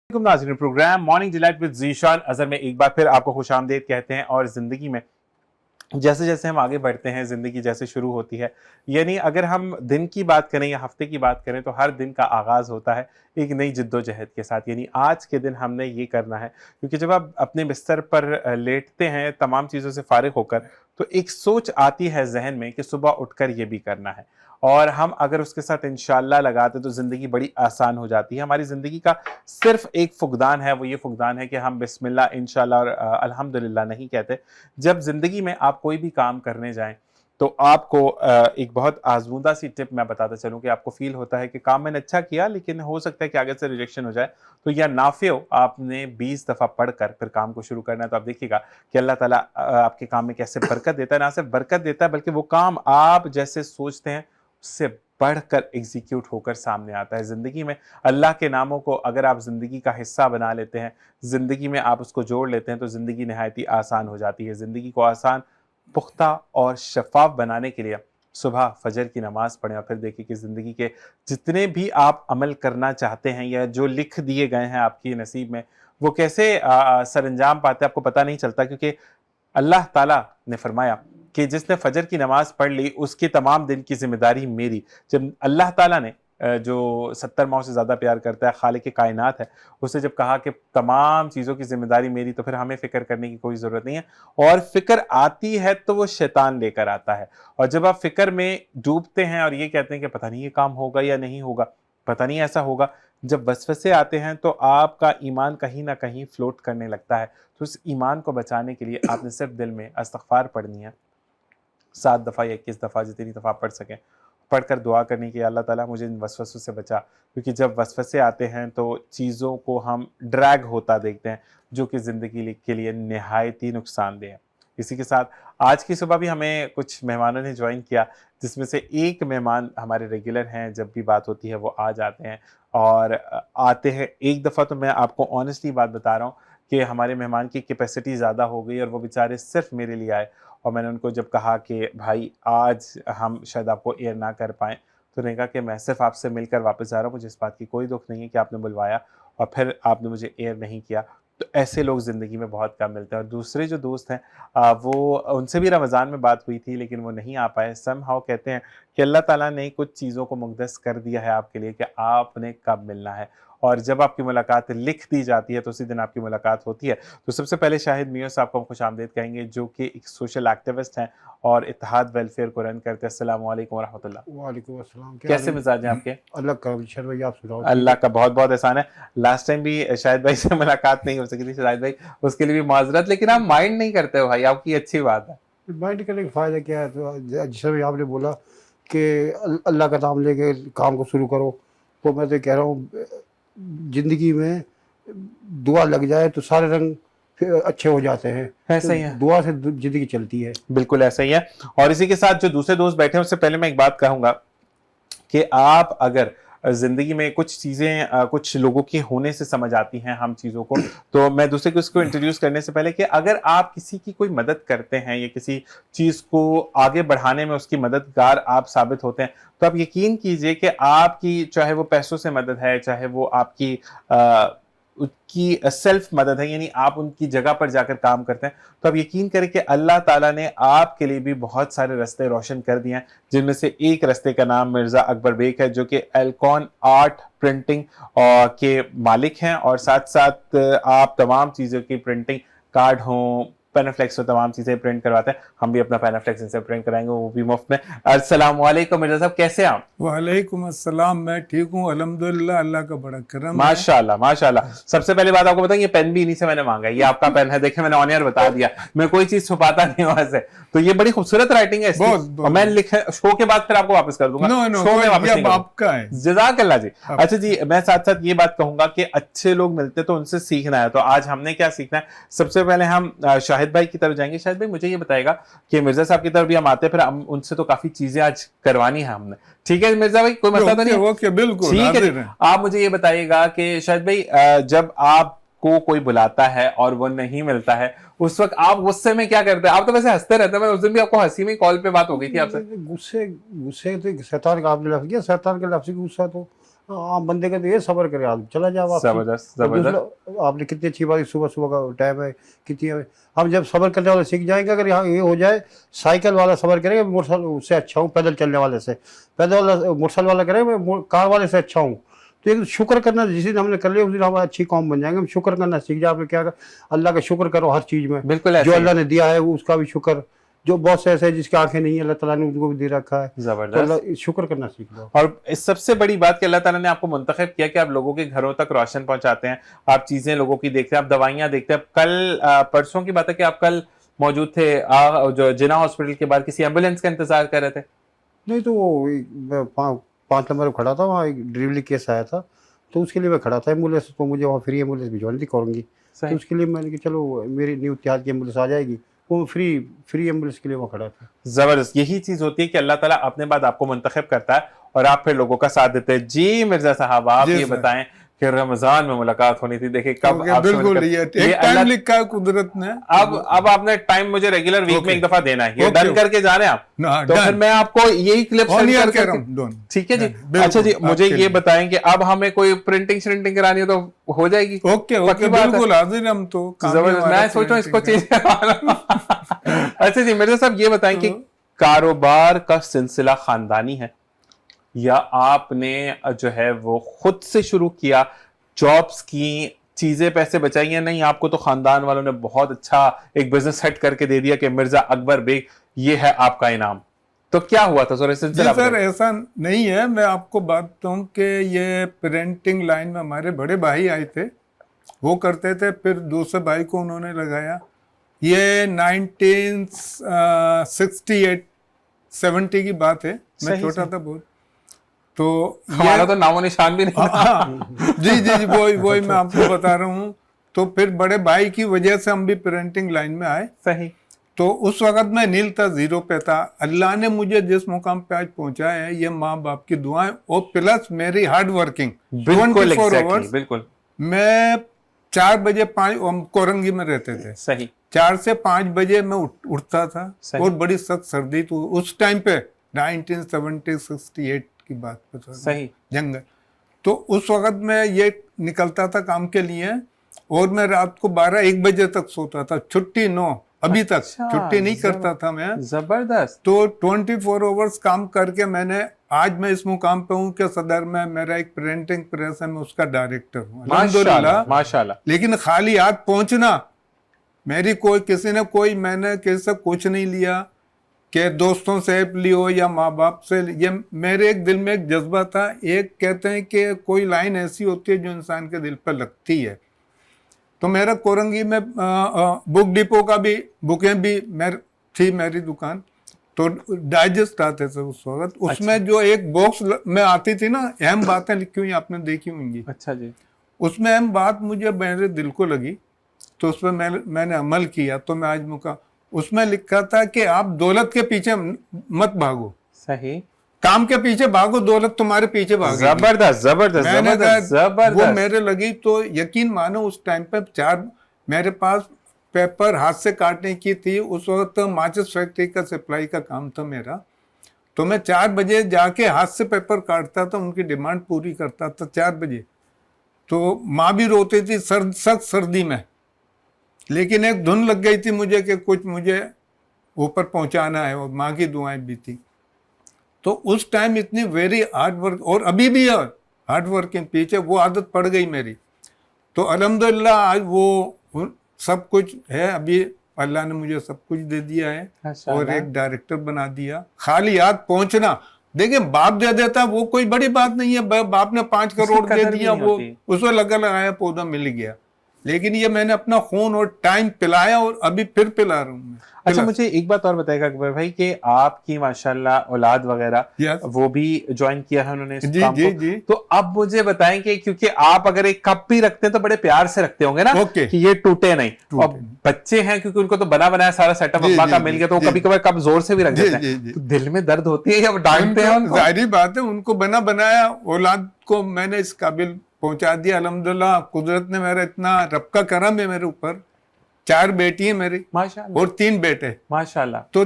नाज़रीन, program morning delight with Zeeshan Azhar में एक बार फिर आपको खुशामदीद कहते हैं। और ज़िंदगी में जैसे जैसे हम आगे बढ़ते हैं, ज़िंदगी जैसे शुरू होती है, यानी अगर हम दिन की बात करें या हफ्ते की बात करें, तो हर दिन का आगाज़ होता है एक नई जिद्दोजहद के साथ। यानी आज के दिन हमने ये करना है, क्योंकि जब आप अपने बिस्तर पर लेटते हैं तमाम चीज़ों से फारिग होकर, तो एक सोच आती है ज़हन में कि सुबह उठकर ये भी करना है। और हम अगर उसके साथ इंशाअल्लाह लगाते तो ज़िंदगी बड़ी आसान हो जाती है। हमारी ज़िंदगी का सिर्फ एक फुकदान है, वो ये फुकदान है कि हम बिस्मिल्लाह, इंशाअल्लाह और अल्हम्दुलिल्लाह नहीं कहते। जब ज़िंदगी में आप कोई भी काम करने जाएं, तो आपको एक बहुत आजमूदा सी टिप मैं बताता चलूं कि आपको फील होता है कि काम मैंने अच्छा किया, लेकिन हो सकता है कि आगे से रिजेक्शन हो जाए, तो यह नाफे हो आपने 20 दफ़ा पढ़कर फिर काम को शुरू करना है। तो आप देखिएगा कि अल्लाह ताला आपके काम में कैसे बरकत देता है। ना सिर्फ बरकत देता है, बल्कि वो काम आप जैसे सोचते हैं उससे बढ़कर एग्जीक्यूट होकर सामने आता है। ज़िंदगी में अल्लाह के नामों को अगर आप ज़िंदगी का हिस्सा बना लेते हैं, ज़िंदगी में आप उसको जोड़ लेते हैं, तो ज़िंदगी नहायत ही आसान हो जाती है। ज़िंदगी को आसान, पुख्ता और शफ़ाफ़ बनाने के लिए सुबह फजर की नमाज़ पढ़ें और फिर देखिए कि ज़िंदगी के जितने भी आप अमल करना चाहते हैं या जो लिख दिए गए हैं आपके नसीब में, वो कैसे सरअंजाम पाते हैं आपको पता नहीं चलता। क्योंकि अल्लाह ताला ने फरमाया कि जिसने फजर की नमाज पढ़ ली उसकी तमाम दिन की जिम्मेदारी मेरी। जब अल्लाह ताला ने जो 70 माह से ज़्यादा प्यार करता है, खालिक कायनात है, उससे जब कहा कि तमाम चीज़ों की जिम्मेदारी मेरी, तो फिर हमें फ़िक्र करने की कोई ज़रूरत नहीं है। और फ़िक्र आती है तो वो शैतान लेकर आता है। और जब आप फ़िक्र में डूबते हैं और ये कहते हैं कि पता नहीं ये काम होगा या नहीं होगा, पता नहीं ऐसा होगा, जब वसवसे आते हैं तो आपका ईमान कहीं ना कहीं फ्लोट करने लगता है। तो उस ईमान को बचाने के लिए आपने सिर्फ दिल में इस्तग़फ़ार पढ़नी है, 7 दफ़ा या 21 दफ़ा, जितनी दफ़ा पढ़ सकें, पढ़कर दुआ करनी कि अल्लाह ताला मुझे इन वसवसों से बचा। क्योंकि जब वसवसे आते हैं तो चीज़ों को हम ड्रैग होता देखते हैं, जो कि ज़िंदगी के लिए नहायत ही नुकसानदेह है। इसी के साथ आज की सुबह भी हमें कुछ मेहमानों ने ज्वाइन किया, जिसमें से एक मेहमान हमारे रेगुलर हैं, जब भी बात होती है वो आ जाते हैं। और आते हैं एक दफ़ा, तो मैं आपको ऑनेस्टली बात बता रहा हूँ कि हमारे मेहमान की कैपेसिटी ज़्यादा हो गई और वो बेचारे सिर्फ मेरे लिए आए। और मैंने उनको जब कहा कि भाई आज हम शायद आपको एयर ना कर पाएँ, तो उन्होंने कहा कि मैं सिर्फ आपसे मिलकर वापस जा रहा हूँ, मुझे इस बात की कोई दुःख नहीं है कि आपने बुलवाया और फिर आपने मुझे एयर नहीं किया। तो ऐसे लोग ज़िंदगी में बहुत कम मिलते हैं। और दूसरे जो दोस्त हैं, वो उनसे भी रमज़ान में बात हुई थी, लेकिन वो नहीं आ पाए। समहाउ कहते हैं कि अल्लाह ताला ने कुछ चीज़ों को मुक़द्दस कर दिया है आपके लिए कि आपने कब मिलना है। और जब आपकी मुलाकात लिख दी जाती है तो उसी दिन आपकी मुलाकात होती है। तो सबसे पहले शाहिद मियां साहब को हम खुशामदीद कहेंगे, जो कि एक सोशल एक्टिविस्ट हैं और इत्तेहाद वेलफेयर को रन करते हैं। अस्सलाम वालेकुम व रहमतुल्लाह। वालेकुम अस्सलाम। क्या हाल कैसे है? मिजाज हैं आपके? अल्लाह का शर भाई, आप सुनाओ, ठीक अल्लाह है? का बहुत बहुत एहसान है। लास्ट टाइम भी शाहिद भाई से मुलाकात नहीं हो सकी थी, शाहिद भाई, उसके लिए भी माजरत। लेकिन आप माइंड नहीं करते हो भाई, आपकी अच्छी बात है। माइंड करने का फ़ायदा क्या है? तो जैसे भाई आपने बोला कि अल्लाह का नाम लेके काम को शुरू करो, तो मैं तो कह रहा हूँ ज़िंदगी में दुआ लग जाए तो सारे रंग फिर अच्छे हो जाते हैं। तो ऐसा ही है, दुआ से ज़िंदगी चलती है। बिल्कुल ऐसा ही है। और इसी के साथ जो दूसरे दोस्त बैठे हैं, उससे पहले मैं एक बात कहूंगा कि आप अगर ज़िंदगी में कुछ चीज़ें कुछ लोगों के होने से समझ आती हैं हम चीज़ों को, तो मैं दूसरे को इसको इंट्रोड्यूस करने से पहले कि अगर आप किसी की कोई मदद करते हैं या किसी चीज़ को आगे बढ़ाने में उसकी मददगार आप साबित होते हैं, तो आप यकीन कीजिए कि आपकी, चाहे वो पैसों से मदद है, चाहे वो आपकी उनकी सेल्फ मदद है, यानी आप उनकी जगह पर जाकर काम करते हैं, तो आप यकीन करें कि अल्लाह ताला ने आपके लिए भी बहुत सारे रास्ते रोशन कर दिए हैं। जिनमें से एक रास्ते का नाम मिर्ज़ा अकबर बेग है, जो कि एल्कॉन आर्ट प्रिंटिंग के मालिक हैं। और साथ साथ आप तमाम चीज़ों की प्रिंटिंग, कार्ड हों, पेनाफ्लेक्स हो, तमाम चीज़ें प्रिंट करवाते हैं। हम भी अपना पेनाफ्लेक्स इनसे प्रिंट कराएंगे, वो भी मुफ्त में। अस्सलाम वालेकुम मिर्ज़ा साहब, कैसे हैं आप? वालेकुम अस्सलाम। मैं ठीक हूँ अल्हम्दुलिल्लाह, अल्लाह का बड़ा करम है। माशाल्लाह माशाल्लाह। सबसे पहले बात आपको बताएं, ये पेन भी इन्हीं से मैंने मांगा है, ये आपका पेन है, देखें मैंने ऑन एयर बता दिया, मैं कोई चीज छुपाता नहीं वहां से। तो ये बड़ी खूबसूरत राइटिंग है इसकी। बहुत और मैं लिखे शो के बाद फिर आपको वापस कर दूंगा। नो नो, शो में वापस ये नहीं करूंगा। आपका है। जज़ाकल्लाह जी। अच्छा जी, मैं साथ साथ ये बात कहूंगा कि अच्छे लोग मिलते तो उनसे सीखना है। तो आज हमने क्या सीखना है? सबसे पहले हम शाहिद भाई की तरफ जाएंगे। शाहिद भाई, मुझे ये बताएगा कि मिर्जा साहब की तरफ भी हम आते हैं, फिर हम उनसे तो काफी चीजें आज करवानी है हमने। ठीक है मिर्जा भाई, कोई मसला तो नहीं है? ओके, बिल्कुल ठीक हाजिर है। हैं। आप मुझे ये बताइएगा कि शायद भाई, जब आपको कोई बुलाता है और वो नहीं मिलता है, उस वक्त आप गुस्से में क्या करते हैं? आप तो वैसे हंसते रहते हैं, मैं उस दिन भी आपको हंसी में कॉल पे बात हो गई थी आपसे। गुस्से गुस्से तो शैतान का आपने लफ्ज़ किया, शैतान के लफ्ज़ की गुस्सा तो आम बंदे का तो ये सब्र करे आदमी, चला जाओ वापसी। जबरदस्त और जबरदस्त। दूसरा, आपने कितनी अच्छी बात, सुबह सुबह का टाइम है, कितनी हम जब सब्र करने वाले सीख जाएंगे, अगर यहाँ ये हो जाए, साइकिल वाला सब्र करेगा मोटरसाइकिल उससे अच्छा हूँ, पैदल चलने वाले से, पैदल वाला मोटरसाइकिल वाला करेगा मैं कार वाले से अच्छा हूँ। तो एक शुक्र करना, जिस दिन हमने कर लिया उस दिन हमारा अच्छी कौम बन जाएंगे। हम शुक्र करना सीख जाए, आपने क्या कहा, अल्लाह का शुक्र करो हर चीज़ में, बिल्कुल जो ऐसे ही। अल्लाह ने दिया है उसका भी शुक्र। जो बहुत से ऐसे हैं जिसकी आंखें नहीं है, अल्लाह ताला ने उनको भी दे रखा है, तो जबरदस्त। अल्लाह शुक्र करना सीख लो। और इस सबसे बड़ी बात कि अल्लाह ताला ने आपको मुंतखब किया कि आप लोगों के घरों तक रोशन पहुंचाते हैं, आप चीजें लोगों की देखते हैं, आप दवाइयां देखते हैं। कल परसों की बात है कि आप कल मौजूद थे जो जिना हॉस्पिटल के बाद किसी एम्बुलेंस का इंतजार कर रहे थे। नहीं तो वो मैं 5 नंबर पर खड़ा था, वहाँ एक डिलीवरी केस आया था, तो उसके लिए मैं खड़ा था। एम्बुलेंस तो मुझे वहाँ फ्री एम्बुलेंस भिजवानी थी करूँगी, तो सही। उसके लिए मैंने कहा चलो मेरी न्यू इत्तेहाद की एम्बुलेंस आ जाएगी, वो फ्री एम्बुलेंस के लिए वहाँ खड़ा था। जबरदस्त। यही चीज होती है कि अल्लाह ताला अपने बाद आपको मुंतखब करता है और आप फिर लोगों का साथ देते हैं। जी मिर्जा साहब, आप जी ये सर। बताएं कि रमजान में मुलाकात होनी थी, देखिए कब ओके, आपसे बिल्कुल मुलाकात- ये ये एक टाइम अल्लाह- लिखा है कुदरत ने। अब आपने टाइम मुझे रेगुलर वीक में ओके। एक दफा देना है, ये ओके, डन ओके। करके जा रहे हैं आप। ना, तो डन। फिर मैं आपको यही क्लिप ऑन सेंड ईयर कर कह रहा करके- हूँ, डन। ठीक है जी। बिल्कुल, अच्छा जी, मुझे आपके ये लिए। बताएं कि अब हमें कोई प्रिंटिंग श्रिंटिंग करानी हो तो हो जाएगी? ओके पक्की ओके, बात है। बिल्कुल हाजिर हम तो काम ही जबरदस्त। हमारा मैं सोच रहा हूँ इसको printing चेंज करवाना। अच्छा जी मिर्जा साहब, ये बताएं कि तो- कारोबार का सिलसिला खानदानी है या आपने जो है वो खुद से शुरू किया, जॉब्स की, चीजें पैसे बचाई या नहीं, आपको तो खानदान वालों ने बहुत अच्छा एक बिजनेस सेट करके दे दिया कि मिर्जा अकबर बेग ये है आपका इनाम? तो क्या हुआ था सर जी सिलसिला सर, बताइए। ऐसा नहीं है। मैं आपको बात बताऊं कि ये प्रिंटिंग लाइन में हमारे बड़े भाई आए थे, वो करते थे, फिर दूसरे भाई को उन्होंने लगाया। ये 1968 70 की बात है, मैं सही, छोटा सही। था बहुत। तो हमारा तो नामो निशान भी नहीं था। हाँ, जी जी जी, वही मैं आपको बता रहा हूँ। तो फिर बड़े भाई की वजह से हम भी प्रिंटिंग लाइन में आए। सही। तो उस वक्त मैं नील था, जीरो पे था। अल्लाह ने मुझे जिस मुकाम पे आज पहुंचाया है, ये माँ बाप की दुआएं और प्लस मेरी हार्ड वर्किंग। बिल्कुल 24 एग्जैक्टली, आवर्स बिल्कुल मैं 4 बजे 5, हम कोरंगी में रहते थे, सही 4 से 5 बजे मैं उठता था। सही। और बड़ी सख्त सर्दी तो उस टाइम पे 1968 की बात बता रहा हूं, सही। जंगल। तो उस वक्त मैं ये निकलता था काम के लिए, और मैं रात को 12-1 बजे तक सोता था, छुट्टी 9 अभी तक अच्छा, छुट्टी नहीं करता था मैं। जबरदस्त। तो 24 आवर्स काम करके मैंने आज मैं इस मुकाम पे हूँ कि सदर में मेरा एक प्रिंटिंग प्रेस है, मैं उसका डायरेक्टर हूँ माशाल्लाह अल्हम्दुलिल्लाह। माशाल्लाह। लेकिन खाली हाथ पहुंचना, मेरी कोई मैंने किसी से कुछ नहीं लिया कि दोस्तों से हेल्प लियो या माँ बाप से। ये मेरे एक दिल में एक जज्बा था। एक कहते हैं कि कोई लाइन ऐसी होती है जो इंसान के दिल पर लगती है। तो मेरा कोरंगी में बुक डिपो का भी, बुकें भी थी मेरी दुकान। तो डाइजेस्ट आते थे उस वक्त, उसमें जो एक बॉक्स में आती थी ना, अहम बातें लिखी हुई आपने देखी होंगी। अच्छा जी। उसमें अहम बात मुझे मेरे दिल को लगी, तो उस पर मैंने अमल किया। तो मैं आज उसमें लिखा था कि आप दौलत के पीछे मत भागो, सही। काम के पीछे भागो, दौलत तुम्हारे पीछे भागेगी। जबरदस्त जबरदस्त मैंने जबरदस्त कहा, वो जबरदस्त। मेरे लगी तो यकीन मानो उस टाइम पे 4 मेरे पास पेपर हाथ से काटने की थी। उस वक्त माचिस फैक्ट्री का सप्लाई का काम था मेरा। तो मैं 4 बजे जाके हाथ से पेपर काटता था, उनकी डिमांड पूरी करता था 4 बजे। तो माँ भी रोती थी सख्त सर्दी में, लेकिन एक धुन लग गई थी मुझे कि कुछ मुझे ऊपर पहुंचाना है, और माँ की दुआएं भी थी। तो उस टाइम इतनी वेरी हार्ड वर्क, और अभी भी है हार्ड वर्किंग, पीछे वो आदत पड़ गई मेरी। तो अल्हम्दुलिल्लाह आज वो सब कुछ है। अभी अल्लाह ने मुझे सब कुछ दे दिया है और एक डायरेक्टर बना दिया। खाली हाथ पहुंचना, देखिए बाप दे देता वो कोई बड़ी बात नहीं है। बाप ने 5 करोड़ दे दिया, वो उसमें लगाया पौधा मिल गया। लेकिन ये मैंने अपना खून और टाइम पिलाया, और अभी फिर पिला रहा हूँ। अच्छा, मुझे एक बात और बताएगा अकबर भाई कि आपकी माशाल्लाह औलाद वगैरह वो भी ज्वाइन किया है उन्होंने इस काम को। तो अब मुझे बताएं कि क्योंकि आप अगर एक कप भी रखते हैं तो बड़े प्यार से रखते होंगे ना, कि ये टूटे नहीं। और बच्चे हैं क्योंकि उनको तो बना बनाया सारा सेटअप अम्मा का मिल गया, तो कभी कभी कप जोर से भी रख देते हैं। तो दिल में दर्द होती है या डांटते हैं उनको? जाहिर बात है, उनको बना बनाया औलाद को मैंने इस काबिल पहुंचा दिया अल्हम्दुलिल्लाह। कुदरत ने मेरा इतना रब का करम है मेरे ऊपर। 4 बेटी है मेरी माशाल्लाह, और 3 बेटे माशाल्लाह। तो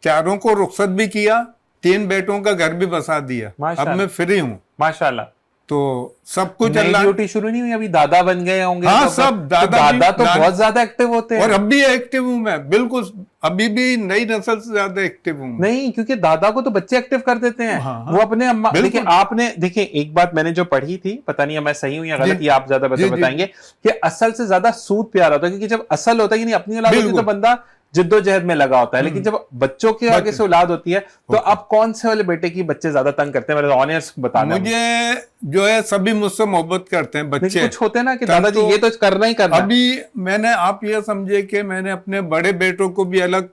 चारों को रुखसत भी किया, 3 बेटों का घर भी बसा दिया। अब मैं फ्री हूँ माशाल्लाह। तो सब कुछ नई अल्लाह। ड्यूटी शुरू नहीं हुई अभी, दादा बन गए होंगे? हाँ, तो सब तो दादा भी- दादा तो दादा- बहुत ज्यादा एक्टिव होते और हैं। अब भी एक्टिव हूं मैं, बिल्कुल अभी भी नई नस्ल से ज्यादा एक्टिव हूं मैं। नहीं, क्योंकि दादा को तो बच्चे एक्टिव कर देते हैं। हाँ, हाँ। वो अपने अम्मा, बिल्कुल। देखिए आपने, देखिए एक बात मैंने जो पढ़ी थी, पता नहीं मैं सही हूं या गलत, जी। ये आप ज्यादा जी, जी। बताएंगे, कि असल से ज्यादा सूद प्यार होता है, क्योंकि जब असल होता है कि नहीं अपनी औलाद होती है तो बिल्कुल। बंदा जिद्दोजहद में लगा होता है, लेकिन जब बच्चों के आगे से औलाद होती है तो ओके। अब कौन से वाले बेटे की बच्चे ज्यादा तंग करते हैं? मेरे ऑनियर्स बताना है मुझे। मुझे जो है सभी मुझसे मोहब्बत करते हैं लेकिन बच्चे। कुछ होते हैं ना कि तब दादाजी तो- ये तो करना ही करना है। अभी मैंने, आप ये समझे कि मैंने अपने बड़े बेटों को भी अलग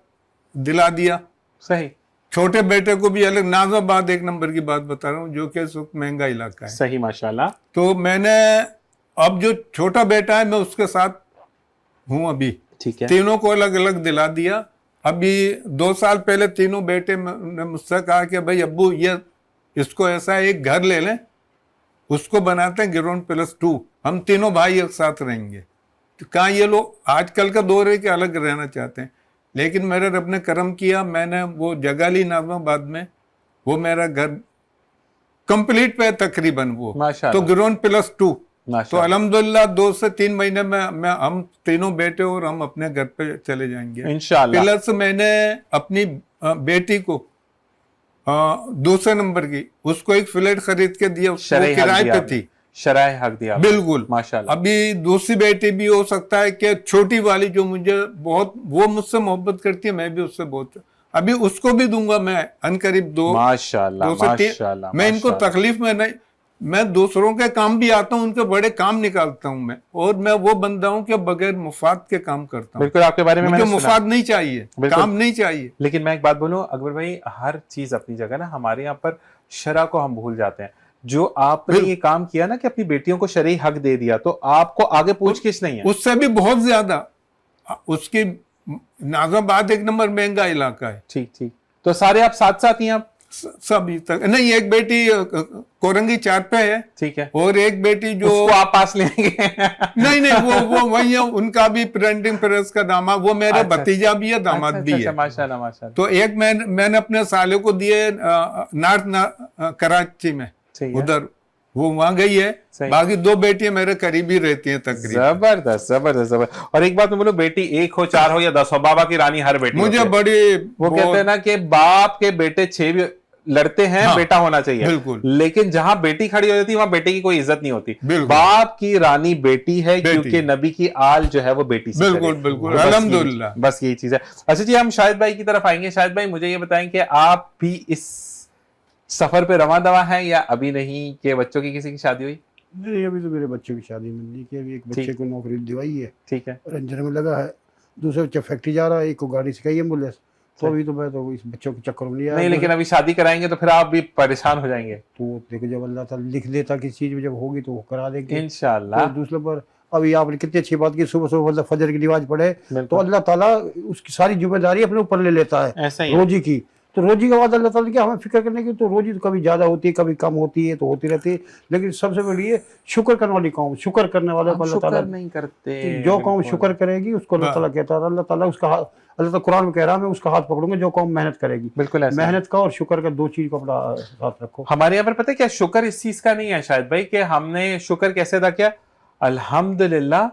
दिला दिया, सही, छोटे बेटे को भी अलग। नाजाबाद एक नंबर की बात बता रहा हूँ, जो कि इस वक्त महंगा इलाका है। सही, माशाल्लाह। तो मैंने, अब जो छोटा बेटा है मैं उसके साथ हूँ अभी, ठीक है। तीनों को अलग अलग दिला दिया। अभी 2 साल पहले तीनों बेटे ने मुझसे कहा कि भाई अब्बू ये इसको ऐसा एक घर ले लें, उसको बनाते हैं ग्राउंड+2, हम तीनों भाई एक साथ रहेंगे। तो कहा ये लोग आजकल का दौर है कि अलग रहना चाहते हैं, लेकिन मेरे रब ने करम किया, मैंने वो जगह ली नाज़माबाद में, वो मेरा घर कंप्लीट पे तकरीबन वो, माशाल्लाह। तो ग्राउंड+2। तो माशाल्लाह। अल्हम्दुलिल्लाह 2 से 3 महीने में हम तीनों बेटे और हम अपने घर पे चले जाएंगे इंशाल्लाह। प्लस मैंने अपनी बेटी को दूसरे नंबर की, उसको एक फ्लैट खरीद के दिया, वो शरई हक किराए दिया पे आपने। थी। शरई हक दिया आपने। बिल्कुल। माशाल्लाह। अभी दूसरी बेटी भी हो सकता है कि छोटी वाली जो मुझे बहुत, वो मुझसे मोहब्बत करती है, मैं भी उससे बहुत, अभी उसको भी दूंगा मैं अनकरीब माशाल्लाह, 2 से 3। माशाल्लाह, मैं इनको माशाल्लाह। तकलीफ में नहीं, मैं दूसरों के काम भी आता हूँ, उनके बड़े काम निकालता हूँ मैं, और मैं वो बंदा हूँ कि बगैर मुफाद के काम करता हूँ। बिल्कुल, आपके बारे में मुझे मैंने सुना। मुफाद नहीं चाहिए, बिल्कुल। काम नहीं चाहिए। लेकिन मैं एक बात बोलूं अकबर भाई, हर चीज अपनी जगह ना, हमारे यहाँ पर शरा को हम भूल जाते हैं। जो आपने ये काम किया ना कि अपनी बेटियों को शरई हक दे दिया, तो आपको आगे पूछ-गिछ नहीं है। उससे भी बहुत ज्यादा, उसकी नाज़ाबाद एक नंबर महंगा इलाका है। ठीक ठीक। तो सारे आप साथ साथ ही हैं आप? सभी तक नहीं, एक बेटी कोरंगी 4 पे है, ठीक है। और एक बेटी जो उसको आप पास लेंगे? नहीं नहीं, वो वही है, उनका भी प्रिंटिंग प्रेस का दामाद, वो मेरा अच्छा, भतीजा भी है, दामाद अच्छा, भी अच्छा, है। माशाल्लाह, माशाल्लाह। तो एक मैंने अपने साले को दिए कराची में, सही है। उधर वो वहां गई है। सही। बाकी 2 बेटियां मेरे करीब ही रहती हैं तकरीबन। जबरदस्त, जबरदस्त, जबरदस्त। और एक बात मैं बोलूं, बेटी 1 हो, 4 हो या 10 हो, बाबा की रानी हर बेटी होती मुझे है। बड़ी वो कहते हैं ना कि बाप के बेटे 6 भी लड़ते हैं, हाँ, बेटा होना चाहिए। बिल्कुल। लेकिन जहां बेटी खड़ी हो जाती है वहां बेटे की कोई इज्जत नहीं होती। बिल्कुल। बाप की रानी बेटी है, बेटी। क्योंकि नबी की आल जो है वो बेटी से बिल्कुल, चले। बिल्कुल, बस यही- अल्हम्दुलिल्लाह। बस यही चीज है। अच्छा जी, हम शाहिद भाई की तरफ आएंगे। शाहिद भाई, मुझे ये बताएं कि आप भी इस सफर पे रवा दवा है या अभी नहीं, कि बच्चों की किसी की शादी हुई? नहीं, अभी तो मेरे बच्चों की शादी मिलनी की, अभी एक बच्चे ठीक। को नौकरी दिवाई है, ठीक है। रंजन में लगा है, दूसरा बच्चा फैक्ट्री जा रहा है, एक को गाड़ी सिखाई एम्बुलेंस। तो सही। अभी तो मैं तो इस बच्चों के चक्कर में नहीं आया। नहीं, लेकिन अभी शादी कराएंगे तो फिर आप भी परेशान हो जाएंगे। तो देखो, जब अल्लाह ताला लिख देता किसी चीज में, जब होगी तो वो करा देंगे। इंशाल्लाह। तो दूसरे पर अभी आपने कितनी अच्छी बात की, सुबह सुबह मतलब फजर की नमाज पढ़े बिल्कुल। तो अल्लाह ताला उसकी सारी जिम्मेदारी अपने ऊपर ले लेता है, ऐसा ही है। रोजी की। तो रोजी के बाद अल्लाह ताला क्या हमें फिक्र करने की, तो रोजी तो कभी ज्यादा होती है, कभी कम होती है, तो होती रहती है। लेकिन सबसे बड़ी है शुक्र करने वाली कौम, शुक्र करने वाले को हम अल्लाह ताला, शुक्र नहीं करते। जो कौम बिल्कुल। शुक्र करेगी उसको अल्लाह ताला कहता है, अल्लाह ताला उसका हाथ, अल्लाह ताला कुरान में कह रहा है, मैं उसका हाथ पकड़ूंगा जो कौम मेहनत करेगी। बिल्कुल ऐसा है। मेहनत का और शुक्र का 2 चीज को अपना साथ रखो। हमारे यहाँ पर पता है क्या, शुक्र इस चीज का नहीं है शाहिद भाई, कि हमने शुक्र कैसे अदा किया? अल्हम्दुलिल्लाह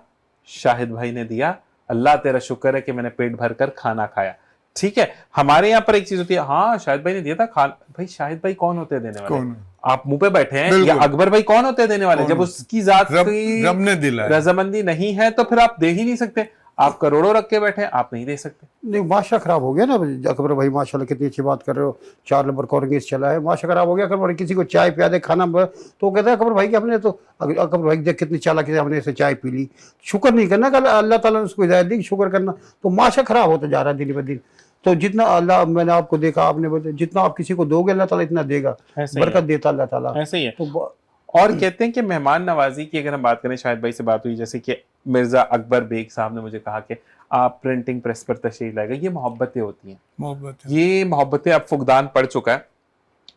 शाहिद भाई ने दिया, अल्लाह तेरा शुक्र है कि मैंने पेट भरकर खाना खाया। ठीक है। हमारे यहाँ पर एक चीज होती है, हाँ शाहिद भाई ने दिया था भाई शाहिद भाई कौन होते हैं देने वाले? कौन? आप मुंह पे बैठे हैं, बिल्कुल। या अकबर भाई कौन होते हैं देने वाले? कौन? जब उसकी जात रब की ने दिला है। रजामंदी नहीं है तो फिर आप दे ही नहीं सकते। आप करोड़ों रख के बैठे हैं, आप नहीं दे सकते। नहीं, माशा खराब हो गया ना अकबर भाई, माशाल्लाह कितनी अच्छी बात कर रहे हो। 4 नंबर कॉर्गेस चला है, माशा खराब हो गया। अकबर भाई किसी को चाय पिया दे, खाना तो कहता है अकबर भाई कि हमने तो, अकबर भाई देख कितनी चालाकी से हमने इसे चाय पी ली। शुक्र नहीं करना, कल अल्लाह ताला ने उसको हिदायत दी शुक्र करना, तो माशा खराब होता जा रहा है दिन ब दिन। तो जितना अल्लाह, मैंने आपको देखा, आपने जितना आप किसी को दोगे अल्लाह ताला इतना देगा, ऐसे ही है। बरकत देता अल्लाह ताला। ऐसे ही है। तो और कहते हैं कि मेहमान नवाजी की अगर हम बात करें, शाहिद भाई से बात हुई, जैसे कि मिर्जा अकबर बेग साहब ने मुझे कहा कि आप प्रिंटिंग प्रेस पर तशरीफ लाएगा, ये मोहब्बतें होती हैं। मोहब्बत है। ये मोहब्बतें अब फुकदान पड़ चुका है,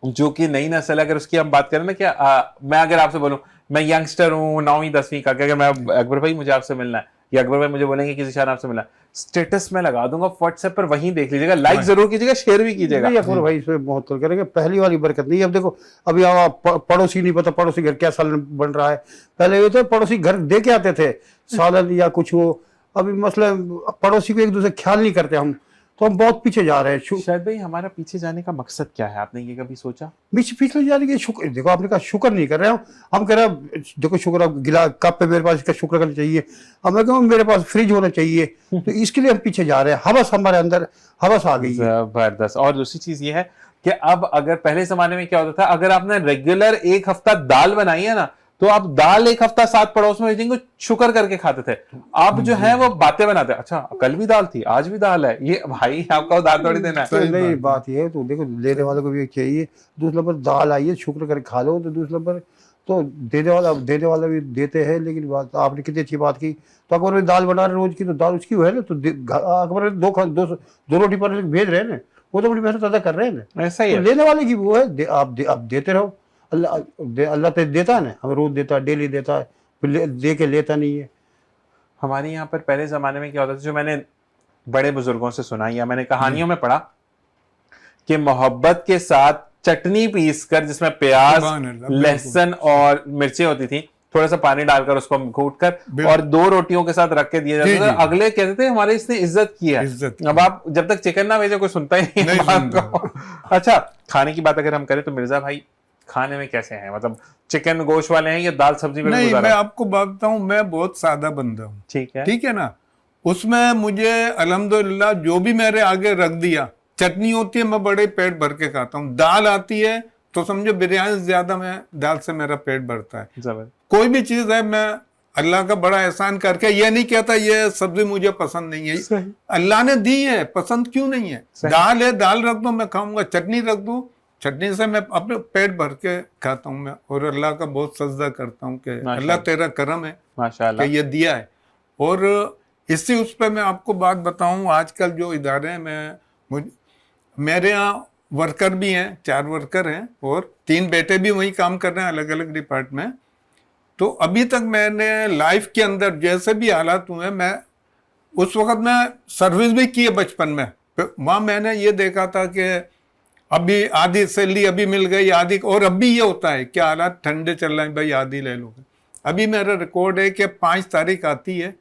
जो कि नई नस्ल, अगर उसकी हम बात करें ना, क्या मैं अगर आपसे बोलूं, मैं यंगस्टर हूँ 9वीं 10वीं का, कि अगर मैं अकबर भाई मुझे आपसे मिलना है, ये अकबर भाई मुझे बोलेंगे कि ज़ीशान आपसे मिला, स्टेटस में लगा दूंगा व्हाट्सएप पर, वहीं देख लीजिएगा, लाइक जरूर कीजिएगा, शेयर भी कीजिएगा। नहीं अकबर भाई इसमें बहुत करेंगे, पहली वाली बरकत नहीं। अब देखो अभी आप पड़ोसी नहीं पता पड़ोसी घर क्या सालन बन रहा है, पहले ये तो पड़ोसी घर दे के आते थे सालन या कुछ हो, अभी मसला पड़ोसी को एक दूसरे ख्याल नहीं करते हम, तो हम बहुत पीछे जा रहे हैं। शायद भाई हमारा पीछे जाने का मकसद क्या है, आपने ये कभी सोचा? पीछे जाने के शुक्र, देखो आपने कहा शुक्र नहीं कर रहे हम कह रहे हैं देखो शुक्र, अब गिला कप पे मेरे पास इसका शुक्र करना चाहिए, अब मैं कहूँ मेरे पास फ्रिज होना चाहिए, तो इसके लिए हम पीछे जा रहे हैं, हवस हमारे अंदर हवस आ गई है। जबरदस्त। और दूसरी चीज ये है कि अब अगर पहले जमाने में क्या होता था, अगर आपने रेगुलर एक हफ्ता दाल बनाई है ना, तो आप दाल एक हफ्ता साथ पड़ोस में भेजेंगे, शुक्र करके खाते थे। आप जो है वो बातें बनाते, अच्छा कल भी दाल थी, आज भी दाल है, ये भाई आपका दाल थोड़ी देना है। नहीं बात ये है, तो देखो लेने वाले को भी चाहिए, दूसरे नंबर दाल आई है शुक्र करके खा लो, तो दूसरे नंबर तो देने वाला भी देते हैं। लेकिन बात आपने कितनी अच्छी बात की, तो अकबर में दाल बना रहे रोज की, तो दाल उसकी है ना, तो अकबर में दो रोटी पर भेज रहे हैं ना, वो तो बड़ी मेहनत अदा कर रहे हैं ना, ऐसा ही है। लेने वाले की वो है, आप देते रहो, अल्लाह तो देता है ना, हमें रोज देता है, डेली देता है, फिर दे के लेता नहीं है। हमारे यहाँ पर पहले जमाने में क्या होता था, जो मैंने बड़े बुजुर्गों से सुना या मैंने कहानियों में पढ़ा, कि मोहब्बत के साथ चटनी पीस कर, जिसमें प्याज, लहसुन और मिर्ची होती थी, थोड़ा सा पानी डालकर उसको कूट कर और दो रोटियों के साथ रख के दिया जाता था। अगले कहते थे हमारे इसने इज्जत की है। अब आप जब तक चिकन ना भेजो कोई सुनता ही नहीं बात को। अच्छा, खाने की बात अगर हम करें तो मिर्जा भाई खाने में कैसे हैं, मतलब चिकन गोश्त वाले हैं या दाल सब्जी में? नहीं, मैं आपको बताऊं, मैं बहुत सादा बंदा हूँ। ठीक है ना, उसमें मुझे अल्हम्दुलिल्लाह जो भी मेरे आगे रख दिया, चटनी होती है मैं बड़े पेट भर के खाता हूँ, दाल आती है तो समझो बिरयानी से ज्यादा मैं दाल से मेरा पेट भरता है। कोई भी चीज है, मैं अल्लाह का बड़ा एहसान करके ये नहीं कहता ये सब्जी मुझे पसंद नहीं है, अल्लाह ने दी है, पसंद क्यों नहीं है? दाल है, दाल रख दो मैं खाऊंगा, चटनी रख दो, चटनी से मैं अपने पेट भर के खाता हूँ मैं, और अल्लाह का बहुत सजदा करता हूँ कि अल्लाह तेरा करम है कि ये दिया है। और इसी उस पर मैं आपको बात बताऊँ, आजकल जो इदारे हैं, मेरे यहाँ वर्कर भी हैं, 4 वर्कर हैं और 3 बेटे भी वही काम कर रहे हैं अलग अलग डिपार्टमेंट। तो अभी तक मैंने लाइफ के अंदर जैसे भी हालात हुए, मैं उस वक्त मैं सर्विस भी की है बचपन में, वहाँ मैंने ये देखा था कि अभी आधी सैलरी अभी मिल गई, आधी, और अभी ये होता है क्या हालात ठंडे चल रहे हैं भाई, आधी ले लोगे। अभी मेरा रिकॉर्ड है कि 5 तारीख आती है,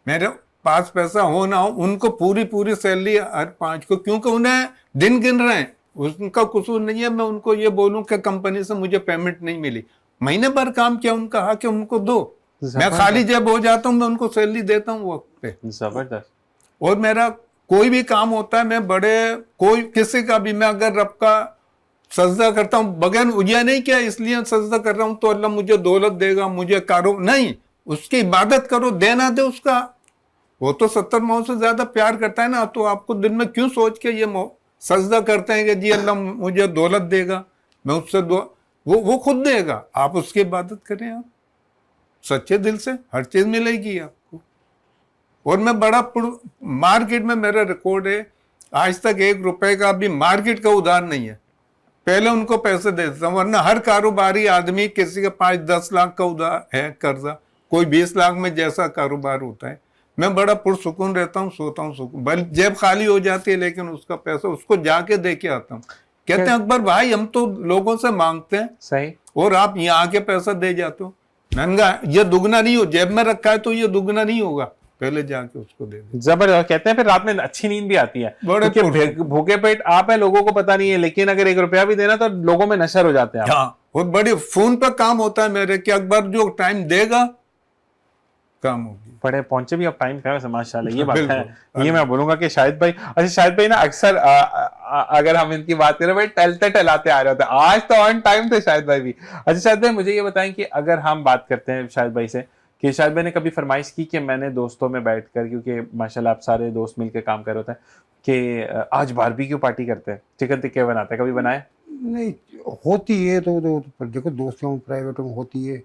मेरे पास पैसा हो ना हो, उनको पूरी सैलरी हर 5 को, क्योंकि उन्हें दिन गिन रहे हैं, उनका कसूर नहीं है। मैं उनको ये बोलूं कि कंपनी से मुझे पेमेंट नहीं मिली, महीने भर काम किया, उनका हक है, उनको दो, मैं खाली जब हो जाता हूँ मैं उनको सैलरी देता हूँ वक्त पे। जबरदस्त। और मेरा कोई भी काम होता है, मैं कोई किसी का भी, मैं अगर रब का सजदा करता हूँ, बगैर यह नहीं क्या इसलिए सजदा कर रहा हूँ तो अल्लाह मुझे दौलत देगा, मुझे नहीं, उसकी इबादत करो, देना दे उसका, वो तो 70 मौत से ज्यादा प्यार करता है ना, तो आपको दिन में क्यों सोच के ये सजदा करते हैं कि जी अल्लाह मुझे दौलत देगा, मैं उससे वो खुद देगा, आप उसकी इबादत करें, आप सच्चे दिल से, हर चीज मिलेगी आपको। और मैं बड़ा मार्केट में मेरा रिकॉर्ड है, आज तक 1 रुपए का भी मार्केट का उधार नहीं है, पहले उनको पैसे दे देता हूँ, वरना हर कारोबारी आदमी किसी का 5-10 लाख का उधार है कर्जा, कोई 20 लाख में जैसा कारोबार होता है। मैं बड़ा पुरसुकून रहता हूँ, सोता हूँ सुकून, बल जेब खाली हो जाती है लेकिन उसका पैसा उसको जाके दे के आता हूँ। कहते हैं अकबर भाई हम तो लोगों से मांगते हैं, सही, और आप यहाँ आके पैसा दे जाते हो। मैंने कहा ये दुगना नहीं हो, जेब में रखा है तो ये दुगना नहीं होगा, पहले जाके उसको दे दे। जबरदस्त। कहते हैं फिर रात में अच्छी नींद भी आती है, क्योंकि भूखे पेट आप है, लोगों को पता नहीं है, लेकिन अगर 1 रुपया भी देना तो लोगों में नशर हो जाते हैं। हाँ, और बड़ी फोन पे काम होता है मेरे कि अकबर जो टाइम देगा काम होगी। बड़े पहुंचे भी अब टाइम पे है, माशाल्लाह, ये बात है। ये मैं बोलूंगा कि शाहिद भाई, अच्छा शाहिद भाई ना अक्सर अगर हम इनकी बात करें, भाई टहलाते आ रहे होते हैं, आज तो ऑन टाइम थे शाहिद भाई भी। अच्छा शाहिद भाई मुझे ये बताएं कि अगर हम बात करते हैं शाहिद भाई से, कि शाहिद भाई ने कभी फरमाइश की कि मैंने दोस्तों में बैठकर, क्योंकि माशाल्लाह आप सारे दोस्त मिलकर काम कर रहे होते हैं, कि आज बारबेक्यू पार्टी करते हैं, चिकन टिक्के बनाते हैं, कभी बनाए? नहीं, होती है तो देखो दोस्तों प्राइवेट में होती है,